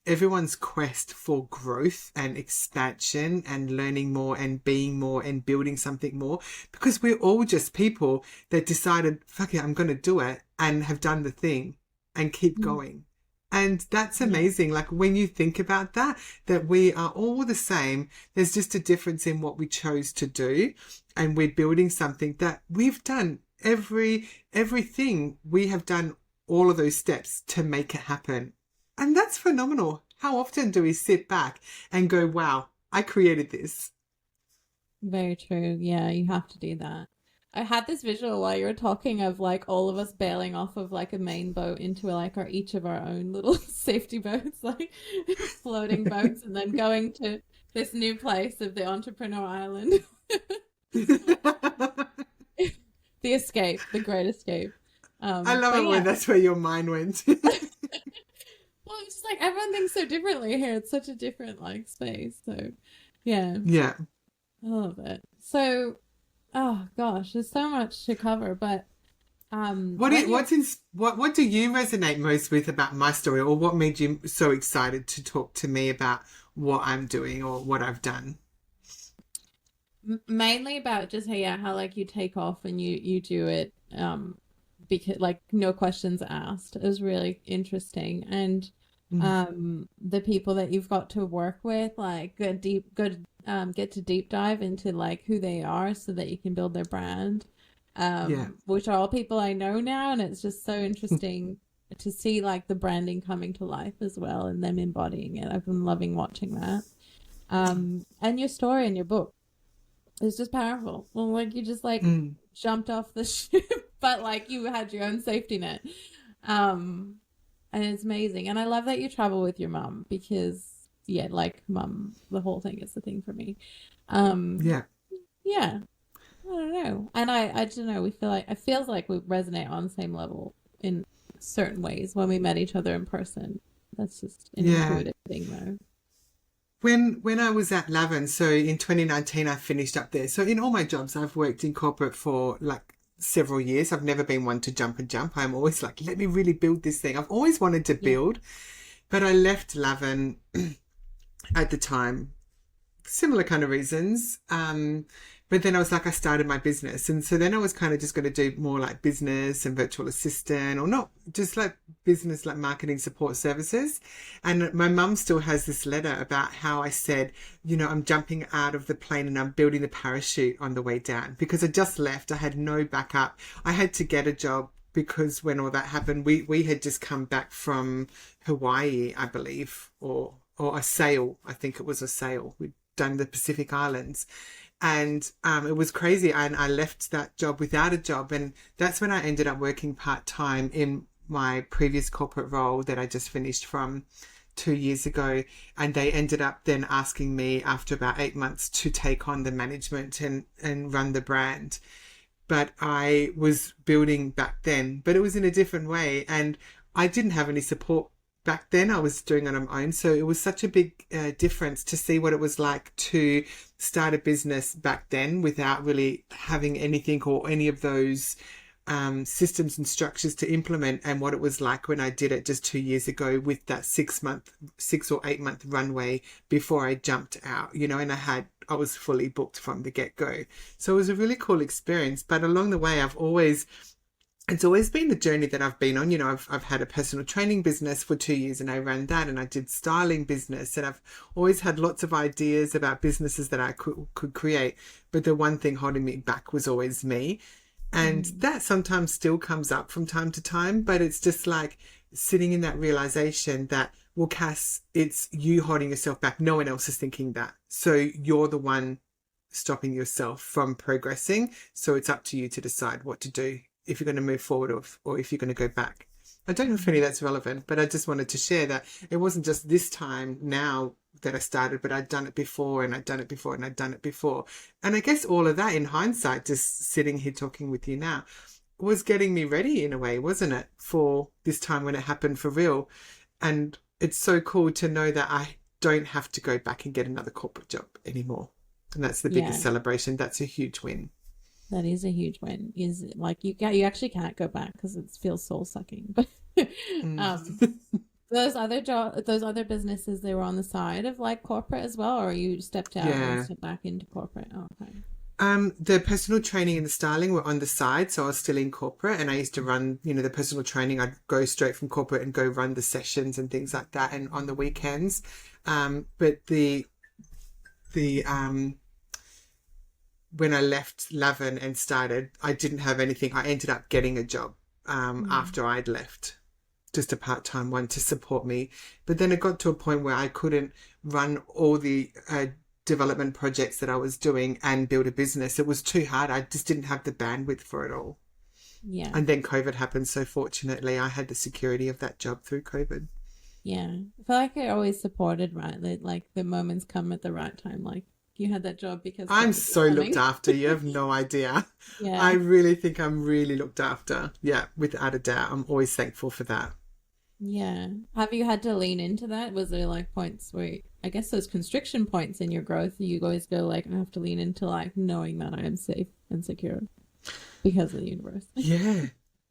Everyone's quest for growth and expansion and learning more and being more and building something more, because we're all just people that decided, fuck it, I'm going to do it, and have done the thing and keep going. And that's amazing. Like when you think about that we are all the same. There's just a difference in what we chose to do. And we're building something that we've done everything we have done, all of those steps to make it happen. And that's phenomenal. How often do we sit back and go, wow, I created this? Very true. Yeah, you have to do that. I had this visual while you were talking of like all of us bailing off of like a main boat into like each of our own little safety boats, like floating boats, and then going to this new place of the entrepreneur island. The escape, the great escape. I love it when that's where your mind went. Well, it's just like everyone thinks so differently here. It's such a different like space. So yeah. Yeah. I love it. So oh gosh, there's so much to cover, but what do you resonate most with about my story, or what made you so excited to talk to me about what I'm doing or what I've done? Mainly about just how like you take off and you do it because like no questions asked is really interesting, and the people that you've got to work with, like get to deep dive into like who they are so that you can build their brand, which are all people I know now, and it's just so interesting to see like the branding coming to life as well and them embodying it. I've been loving watching that. And your story in your book is just powerful. Well, like you just like jumped off the ship, but like you had your own safety net. And it's amazing. And I love that you travel with your mum, because like mum, the whole thing is the thing for me. Yeah. I don't know. And I don't know, it feels like we resonate on the same level in certain ways when we met each other in person. That's just an intuitive thing though. When I was at Lavin, so in 2019, I finished up there. So in all my jobs, I've worked in corporate for like several years. I've never been one to jump and jump. I'm always like, let me really build this thing. I've always wanted to build, but I left Lavin at the time, similar kind of reasons. But then I was like, I started my business. And so then I was kind of just going to do more like business and virtual assistant, or not just like business, like marketing support services. And my mum still has this letter about how I said, I'm jumping out of the plane and I'm building the parachute on the way down, because I just left. I had no backup. I had to get a job because when all that happened, we had just come back from Hawaii, I believe, or a sail. I think it was a sail. We'd done the Pacific Islands. And it was crazy. And I left that job without a job. And that's when I ended up working part-time in my previous corporate role that I just finished from 2 years ago. And they ended up then asking me after about 8 months to take on the management and run the brand. But I was building back then, but it was in a different way. And I didn't have any support back then. I was doing it on my own. So it was such a big difference to see what it was like to start a business back then without really having anything or any of those systems and structures to implement, and what it was like when I did it just 2 years ago with that 6 or 8 month runway before I jumped out, and I was fully booked from the get-go. So it was a really cool experience. But along the way, it's always been the journey that I've been on. I've had a personal training business for 2 years and I ran that, and I did styling business, and I've always had lots of ideas about businesses that I could create. But the one thing holding me back was always me. And that sometimes still comes up from time to time, but it's just like sitting in that realization that, well, Cass, it's you holding yourself back. No one else is thinking that. So you're the one stopping yourself from progressing. So it's up to you to decide what to do, if you're going to move forward or if you're going to go back. I don't know if any of that's relevant, but I just wanted to share that it wasn't just this time now that I started, but I'd done it before and I'd done it before and I'd done it before. And I guess all of that in hindsight, just sitting here talking with you now, was getting me ready in a way, wasn't it, for this time when it happened for real. And it's so cool to know that I don't have to go back and get another corporate job anymore. And that's the biggest celebration. That's a huge win. That is a huge win. Is like you actually can't go back because it feels soul sucking. But those other businesses, they were on the side of like corporate as well, or you stepped out and stepped back into corporate. Oh, okay. The personal training and the styling were on the side, so I was still in corporate, and I used to run, the personal training. I'd go straight from corporate and go run the sessions and things like that, and on the weekends. But the when I left Lavin and started, I didn't have anything. I ended up getting a job after I'd left, just a part-time one to support me. But then it got to a point where I couldn't run all the development projects that I was doing and build a business. It was too hard. I just didn't have the bandwidth for it all. Yeah. And then COVID happened. So fortunately, I had the security of that job through COVID. Yeah. I feel like I always supported, right? Like the moments come at the right time. Like you had that job because I'm so looked after. You have no idea. Yeah. I really think I'm really looked after. Yeah, without a doubt. I'm always thankful for that. Yeah. Have you had to lean into that? Was there like points where, I guess those constriction points in your growth, you always go like, I have to lean into like knowing that I am safe and secure because of the universe. Yeah.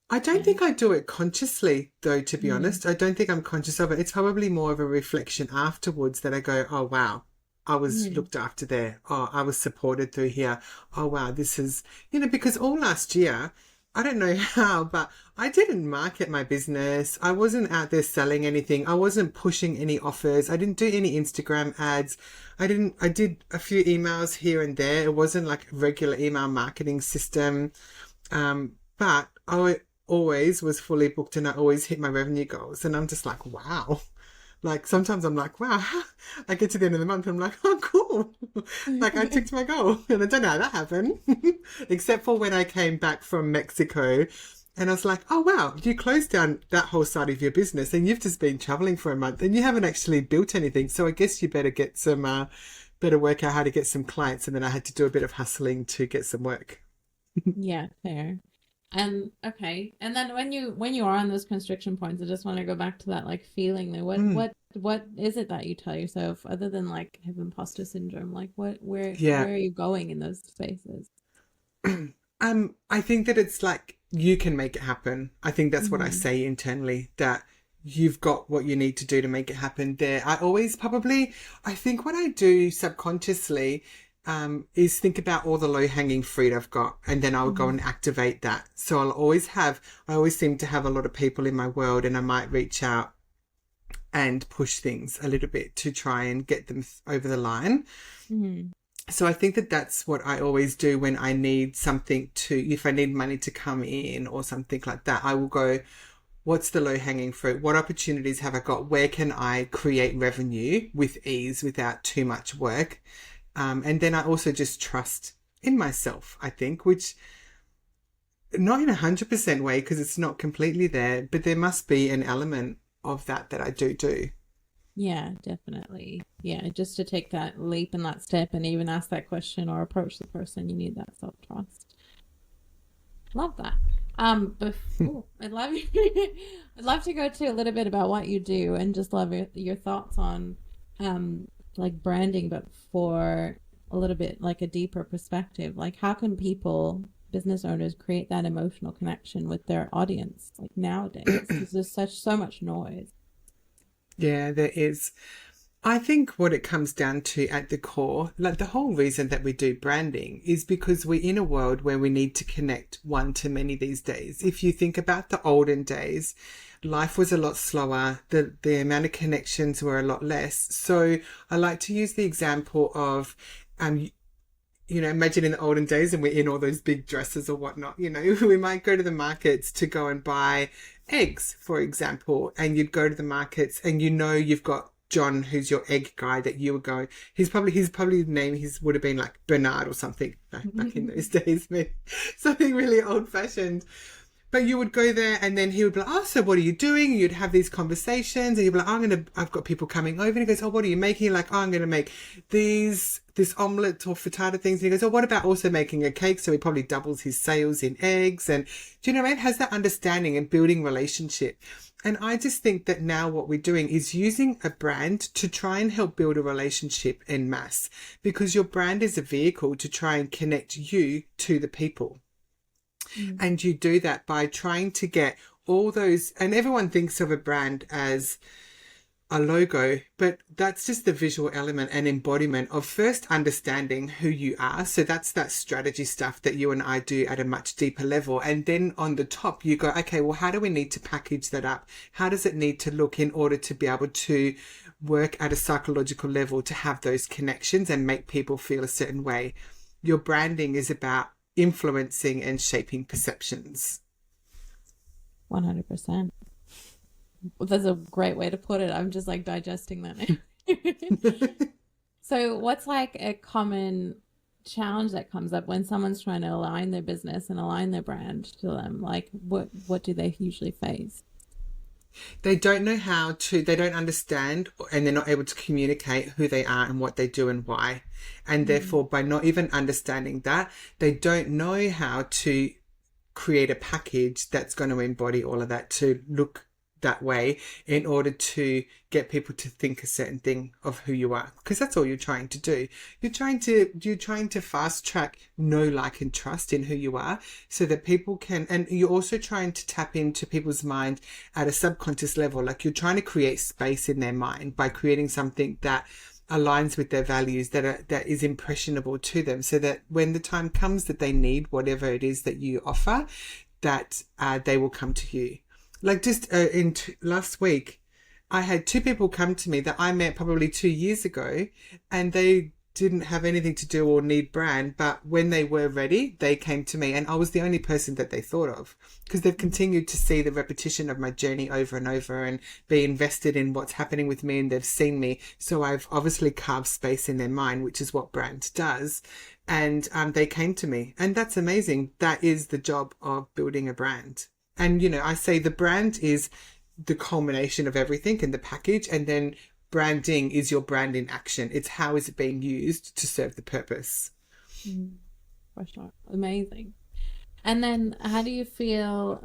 I don't think I do it consciously though, to be honest. I don't think I'm conscious of it. It's probably more of a reflection afterwards that I go, oh, wow, I was looked after there. Oh, I was supported through here. Oh, wow, this is, because all last year, I don't know how, but I didn't market my business. I wasn't out there selling anything. I wasn't pushing any offers. I didn't do any Instagram ads. I did a few emails here and there. It wasn't like a regular email marketing system. But I always was fully booked and I always hit my revenue goals. And I'm just like, wow. Like sometimes I'm like, wow, I get to the end of the month and I'm like, oh, cool. Like I ticked my goal and I don't know how that happened. Except for when I came back from Mexico and I was like, oh, wow, you closed down that whole side of your business and you've just been traveling for a month and you haven't actually built anything. So I guess you better get some, better work out how to get some clients. And then I had to do a bit of hustling to get some work. Yeah, fair. And okay, and then when you are on those constriction points, I just want to go back to that like feeling there. What is it that you tell yourself other than like have imposter syndrome? Like where are you going in those spaces? I think that it's like you can make it happen. I think that's what I say internally, that you've got what you need to do to make it happen there. I think what I do subconsciously is think about all the low-hanging fruit I've got, and then I'll go and activate that. So I always seem to have a lot of people in my world, and I might reach out and push things a little bit to try and get them over the line. So I think that that's what I always do when I need if I need money to come in or something like that. I will go, what's the low-hanging fruit? What opportunities have I got? Where can I create revenue with ease without too much work? And then I also just trust in myself, I think, which not in 100% way because it's not completely there, but there must be an element of that I do. Yeah, definitely. Yeah, just to take that leap and that step and even ask that question or approach the person, you need that self-trust. Love that. I'd love to go to a little bit about what you do and just love your thoughts on like branding, but for a little bit like a deeper perspective. Like how can business owners create that emotional connection with their audience like nowadays? Because there's so much noise. Yeah, there is. I think what it comes down to at the core, like the whole reason that we do branding is because we're in a world where we need to connect one to many these days. If you think about the olden days, life was a lot slower. The amount of connections were a lot less. So I like to use the example of, imagine in the olden days and we're in all those big dresses or whatnot, we might go to the markets to go and buy eggs, for example, and you'd go to the markets and you've got John, who's your egg guy that you would go, his probably name, would have been like Bernard or something back in those days, something really old fashioned. But you would go there and then he would be like, oh, so what are you doing? You'd have these conversations and you'd be like, I've got people coming over. And he goes, oh, what are you making? You're like, oh, I'm going to make this omelette or frittata things. And he goes, oh, what about also making a cake? So he probably doubles his sales in eggs. And do you know what I mean? Has that understanding and building relationship. And I just think that now what we're doing is using a brand to try and help build a relationship en masse, because your brand is a vehicle to try and connect you to the people. And you do that by trying to get all those, and everyone thinks of a brand as a logo, but that's just the visual element and embodiment of first understanding who you are. So that's that strategy stuff that you and I do at a much deeper level. And then on the top, you go, okay, well, how do we need to package that up? How does it need to look in order to be able to work at a psychological level to have those connections and make people feel a certain way? Your branding is about influencing and shaping perceptions. 100%. That's a great way to put it. I'm just like digesting that. So what's like a common challenge that comes up when someone's trying to align their business and align their brand to them? Like what do they usually face? They don't know how to, they don't understand, and they're not able to communicate who they are and what they do and why. And therefore, by not even understanding that, they don't know how to create a package that's going to embody all of that, to look that way in order to get people to think a certain thing of who you are, because that's all you're trying to do. You're trying to fast track know, like, and trust in who you are, so that people can, and you're also trying to tap into people's mind at a subconscious level. Like, you're trying to create space in their mind by creating something that aligns with their values, that is impressionable to them, so that when the time comes that they need whatever it is that you offer, that they will come to you. Like, just last week, I had 2 people come to me that I met probably 2 years ago, and they didn't have anything to do or need brand, but when they were ready, they came to me, and I was the only person that they thought of, because they've continued to see the repetition of my journey over and over and be invested in what's happening with me, and they've seen me. So I've obviously carved space in their mind, which is what brand does. And they came to me, and that's amazing. That is the job of building a brand. And, you know, I say the brand is the culmination of everything in the package, and then branding is your brand in action. It's how is it being used to serve the purpose. For sure. Amazing. And then how do you feel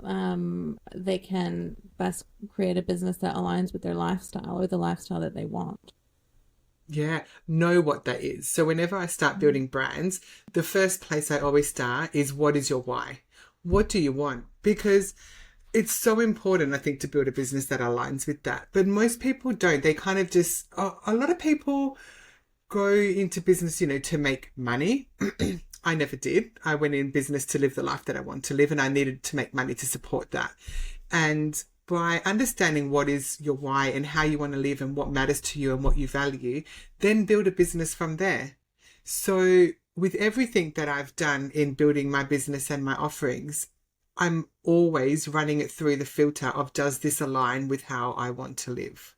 they can best create a business that aligns with their lifestyle or the lifestyle that they want? Yeah, know what that is. So whenever I start building brands, the first place I always start is, what is your why? What do you want? Because it's so important, I think, to build a business that aligns with that. But most people don't. They kind of just, a lot of people go into business, you know, to make money. I never did. I went in business to live the life that I want to live, and I needed to make money to support that. And by understanding what is your why and how you want to live and what matters to you and what you value, then build a business from there. So with everything that I've done in building my business and my offerings, I'm always running it through the filter of, does this align with how I want to live?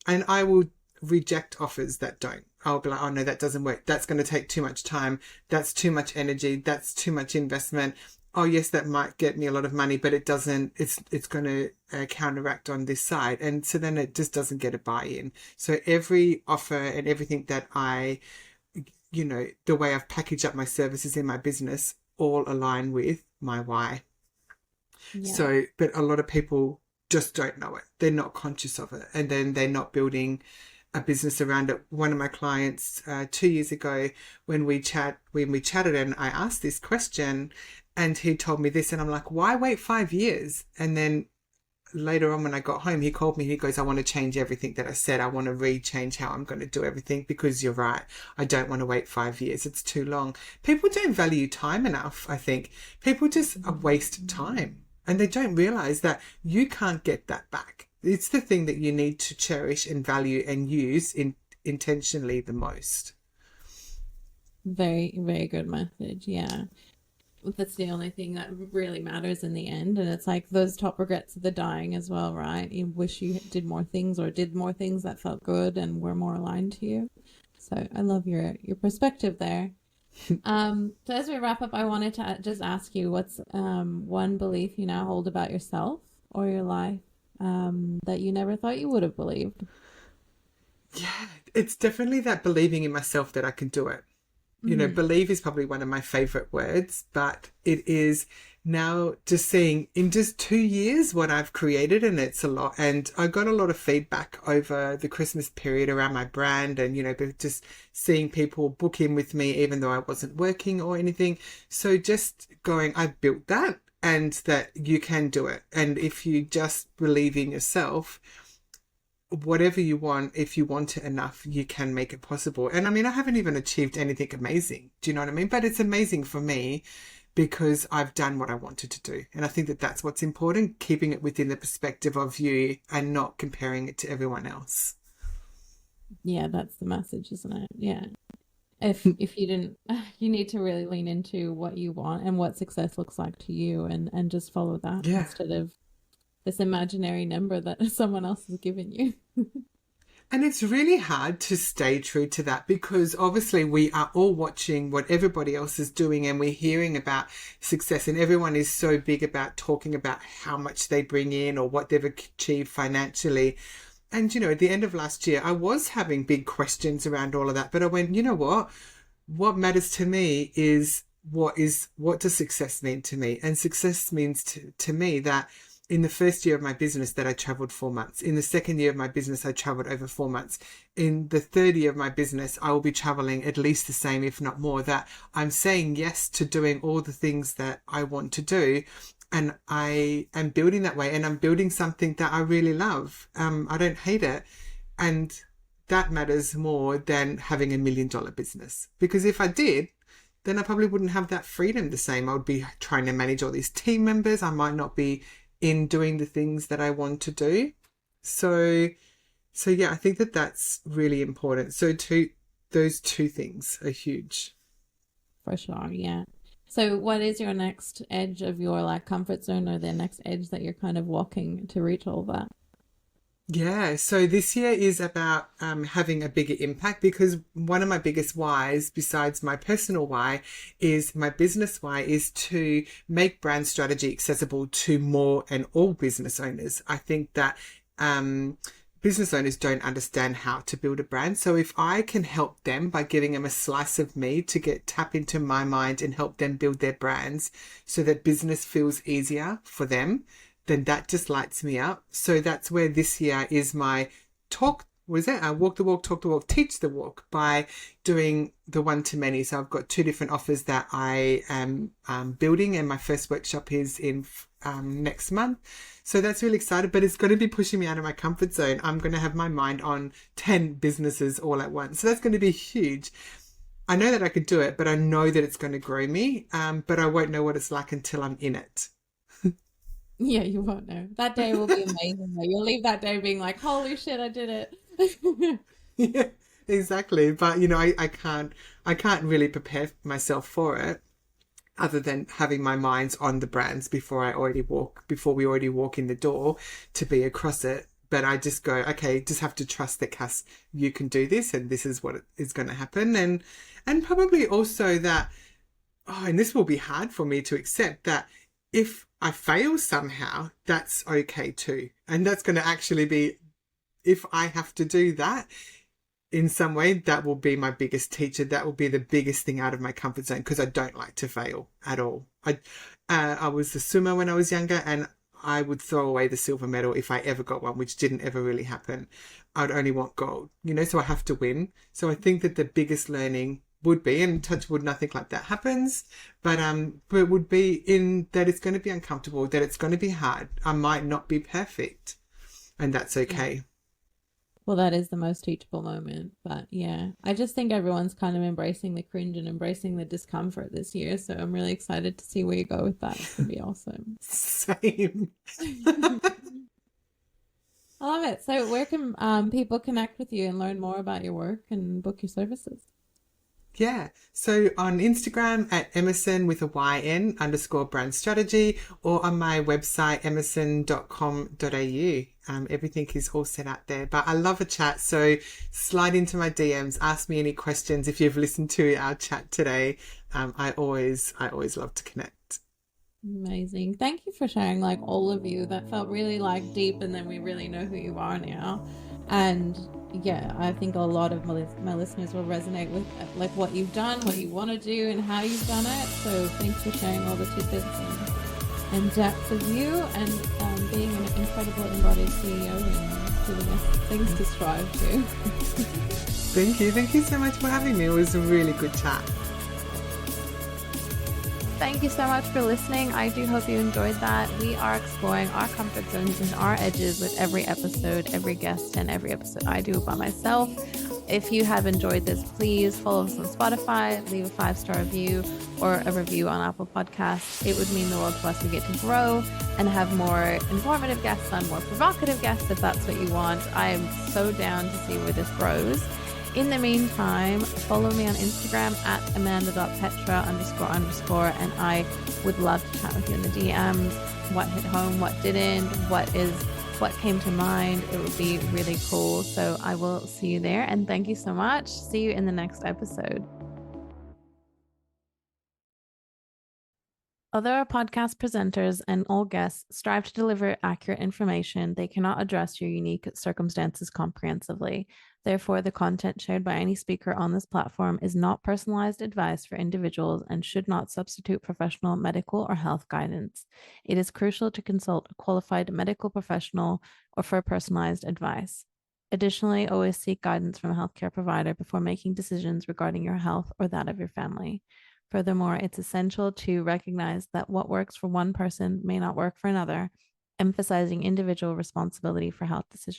And I will reject offers that don't. I'll be like, oh no, that doesn't work. That's going to take too much time. That's too much energy. That's too much investment. Oh yes, that might get me a lot of money, but it doesn't, it's going to counteract on this side. And so then it just doesn't get a buy-in. So every offer and everything that I, you know, the way I've packaged up my services in my business all align with my why. Yeah. So, but a lot of people just don't know it. They're not conscious of it. And then they're not building a business around it. One of my clients 2 years ago, when we chatted and I asked this question, and he told me this, and I'm like, why wait 5 years? And then later on when I got home, he called me and he goes, I want to change everything that I said. I want to re-change how I'm going to do everything, because you're right. I don't want to wait 5 years. It's too long. People don't value time enough, I think. People just waste time, and they don't realize that you can't get that back. It's the thing that you need to cherish and value and use intentionally the most. Very, very good message. Yeah. That's the only thing that really matters in the end. And it's like those top regrets of the dying as well, right? You wish you did more things, or did more things that felt good and were more aligned to you. So I love your perspective there. So as we wrap up, I wanted to just ask you, what's one belief you now hold about yourself or your life that you never thought you would have believed? Yeah, it's definitely that believing in myself that I can do it. Mm-hmm. Believe is probably one of my favorite words, but it is now just seeing in just 2 years what I've created, and it's a lot. And I got a lot of feedback over the Christmas period around my brand, and, just seeing people book in with me, even though I wasn't working or anything. So just going, I built that, and that you can do it. And if you just believe in yourself, whatever you want, if you want it enough, you can make it possible. And I mean, I haven't even achieved anything amazing. Do you know what I mean? But it's amazing for me because I've done what I wanted to do. And I think that that's what's important, keeping it within the perspective of you and not comparing it to everyone else. Yeah, that's the message, isn't it? Yeah. If you didn't, you need to really lean into what you want and what success looks like to you, and just follow that Yeah. instead of this imaginary number that someone else has given you. And it's really hard to stay true to that because obviously we are all watching what everybody else is doing and we're hearing about success, and everyone is so big about talking about how much they bring in or what they've achieved financially. And, at the end of last year, I was having big questions around all of that, but I went, you know what? What matters to me is what does success mean to me? And success means to me that in the first year of my business that I traveled 4 months. In the second year of my business, I traveled over 4 months. In the third year of my business, I will be traveling at least the same, if not more, that I'm saying yes to doing all the things that I want to do. And I am building that way, and I'm building something that I really love. I don't hate it. And that matters more than having $1 million business. Because if I did, then I probably wouldn't have that freedom the same. I would be trying to manage all these team members. I might not be in doing the things that I want to do. So, so yeah, I think that that's really important. So those two things are huge. For sure, yeah. So what is your next edge of your like comfort zone, or the next edge that you're kind of walking to reach all that? Yeah, so this year is about having a bigger impact, because one of my biggest whys, besides my personal why, is my business why, is to make brand strategy accessible to more and all business owners. I think that business owners don't understand how to build a brand. So if I can help them by giving them a slice of me to tap into my mind and help them build their brands so that business feels easier for them, then that just lights me up. So that's where this year is my talk. What is it? I walk the walk, talk the walk, teach the walk, by doing the one-to-many. So I've got 2 different offers that I am building, and my first workshop is in next month. So that's really exciting, but it's going to be pushing me out of my comfort zone. I'm going to have my mind on 10 businesses all at once. So that's going to be huge. I know that I could do it, but I know that it's going to grow me. But I won't know what it's like until I'm in it. Yeah, you won't know. That day will be amazing though. You'll leave that day being like, holy shit, I did it. Yeah, exactly. But I can't really prepare myself for it, other than having my minds on the brands before we already walk in the door to be across it. But I just go, okay, just have to trust that, Cass, you can do this, and this is what is going to happen. And probably also that, and this will be hard for me to accept, that if I fail somehow, that's okay too. And that's going to actually be, if I have to do that in some way, that will be my biggest teacher. That will be the biggest thing out of my comfort zone, because I don't like to fail at all. I was a swimmer when I was younger, and I would throw away the silver medal if I ever got one, which didn't ever really happen. I'd only want gold, so I have to win. So I think that the biggest learning would be, and touch wood, nothing like that happens, but it would be in that it's going to be uncomfortable, that it's going to be hard. I might not be perfect, and that's Yeah. okay. Well, that is the most teachable moment. But yeah, I just think everyone's kind of embracing the cringe and embracing the discomfort this year. So I'm really excited to see where you go with that. It's going to be awesome. Same. I love it. So where can people connect with you and learn more about your work and book your services? Yeah. So on Instagram at Emmersyn with a YN _ brand strategy, or on my website, emmersyn.com.au. Everything is all set out there. But I love a chat. So slide into my DMs, ask me any questions if you've listened to our chat today. I always love to connect. Amazing. Thank you for sharing like all of you. That felt really like deep, and then we really know who you are now. And yeah, I think a lot of my listeners will resonate with like what you've done, what you want to do, and how you've done it. So thanks for sharing all the tidbits and depth of you, and being an incredible embodied CEO and giving us things to strive to. Thank you. Thank you so much for having me. It was a really good chat. Thank you so much for listening. I do hope you enjoyed that. We are exploring our comfort zones and our edges with every episode, every guest, and every episode I do by myself. If you have enjoyed this, please follow us on Spotify, leave a 5-star review or a review on Apple Podcasts. It would mean the world to us. We get to grow and have more informative guests and more provocative guests if that's what you want. I am so down to see where this grows. In the meantime, follow me on Instagram at amanda.petra __, and I would love to chat with you in the DMs. What hit home, what didn't, what came to mind. It would be really cool. So I will see you there, and thank you so much. See you in the next episode. Although our podcast presenters and all guests strive to deliver accurate information, they cannot address your unique circumstances comprehensively. Therefore, the content shared by any speaker on this platform is not personalized advice for individuals and should not substitute professional medical or health guidance. It is crucial to consult a qualified medical professional or for personalized advice. Additionally, always seek guidance from a healthcare provider before making decisions regarding your health or that of your family. Furthermore, it's essential to recognize that what works for one person may not work for another, emphasizing individual responsibility for health decisions.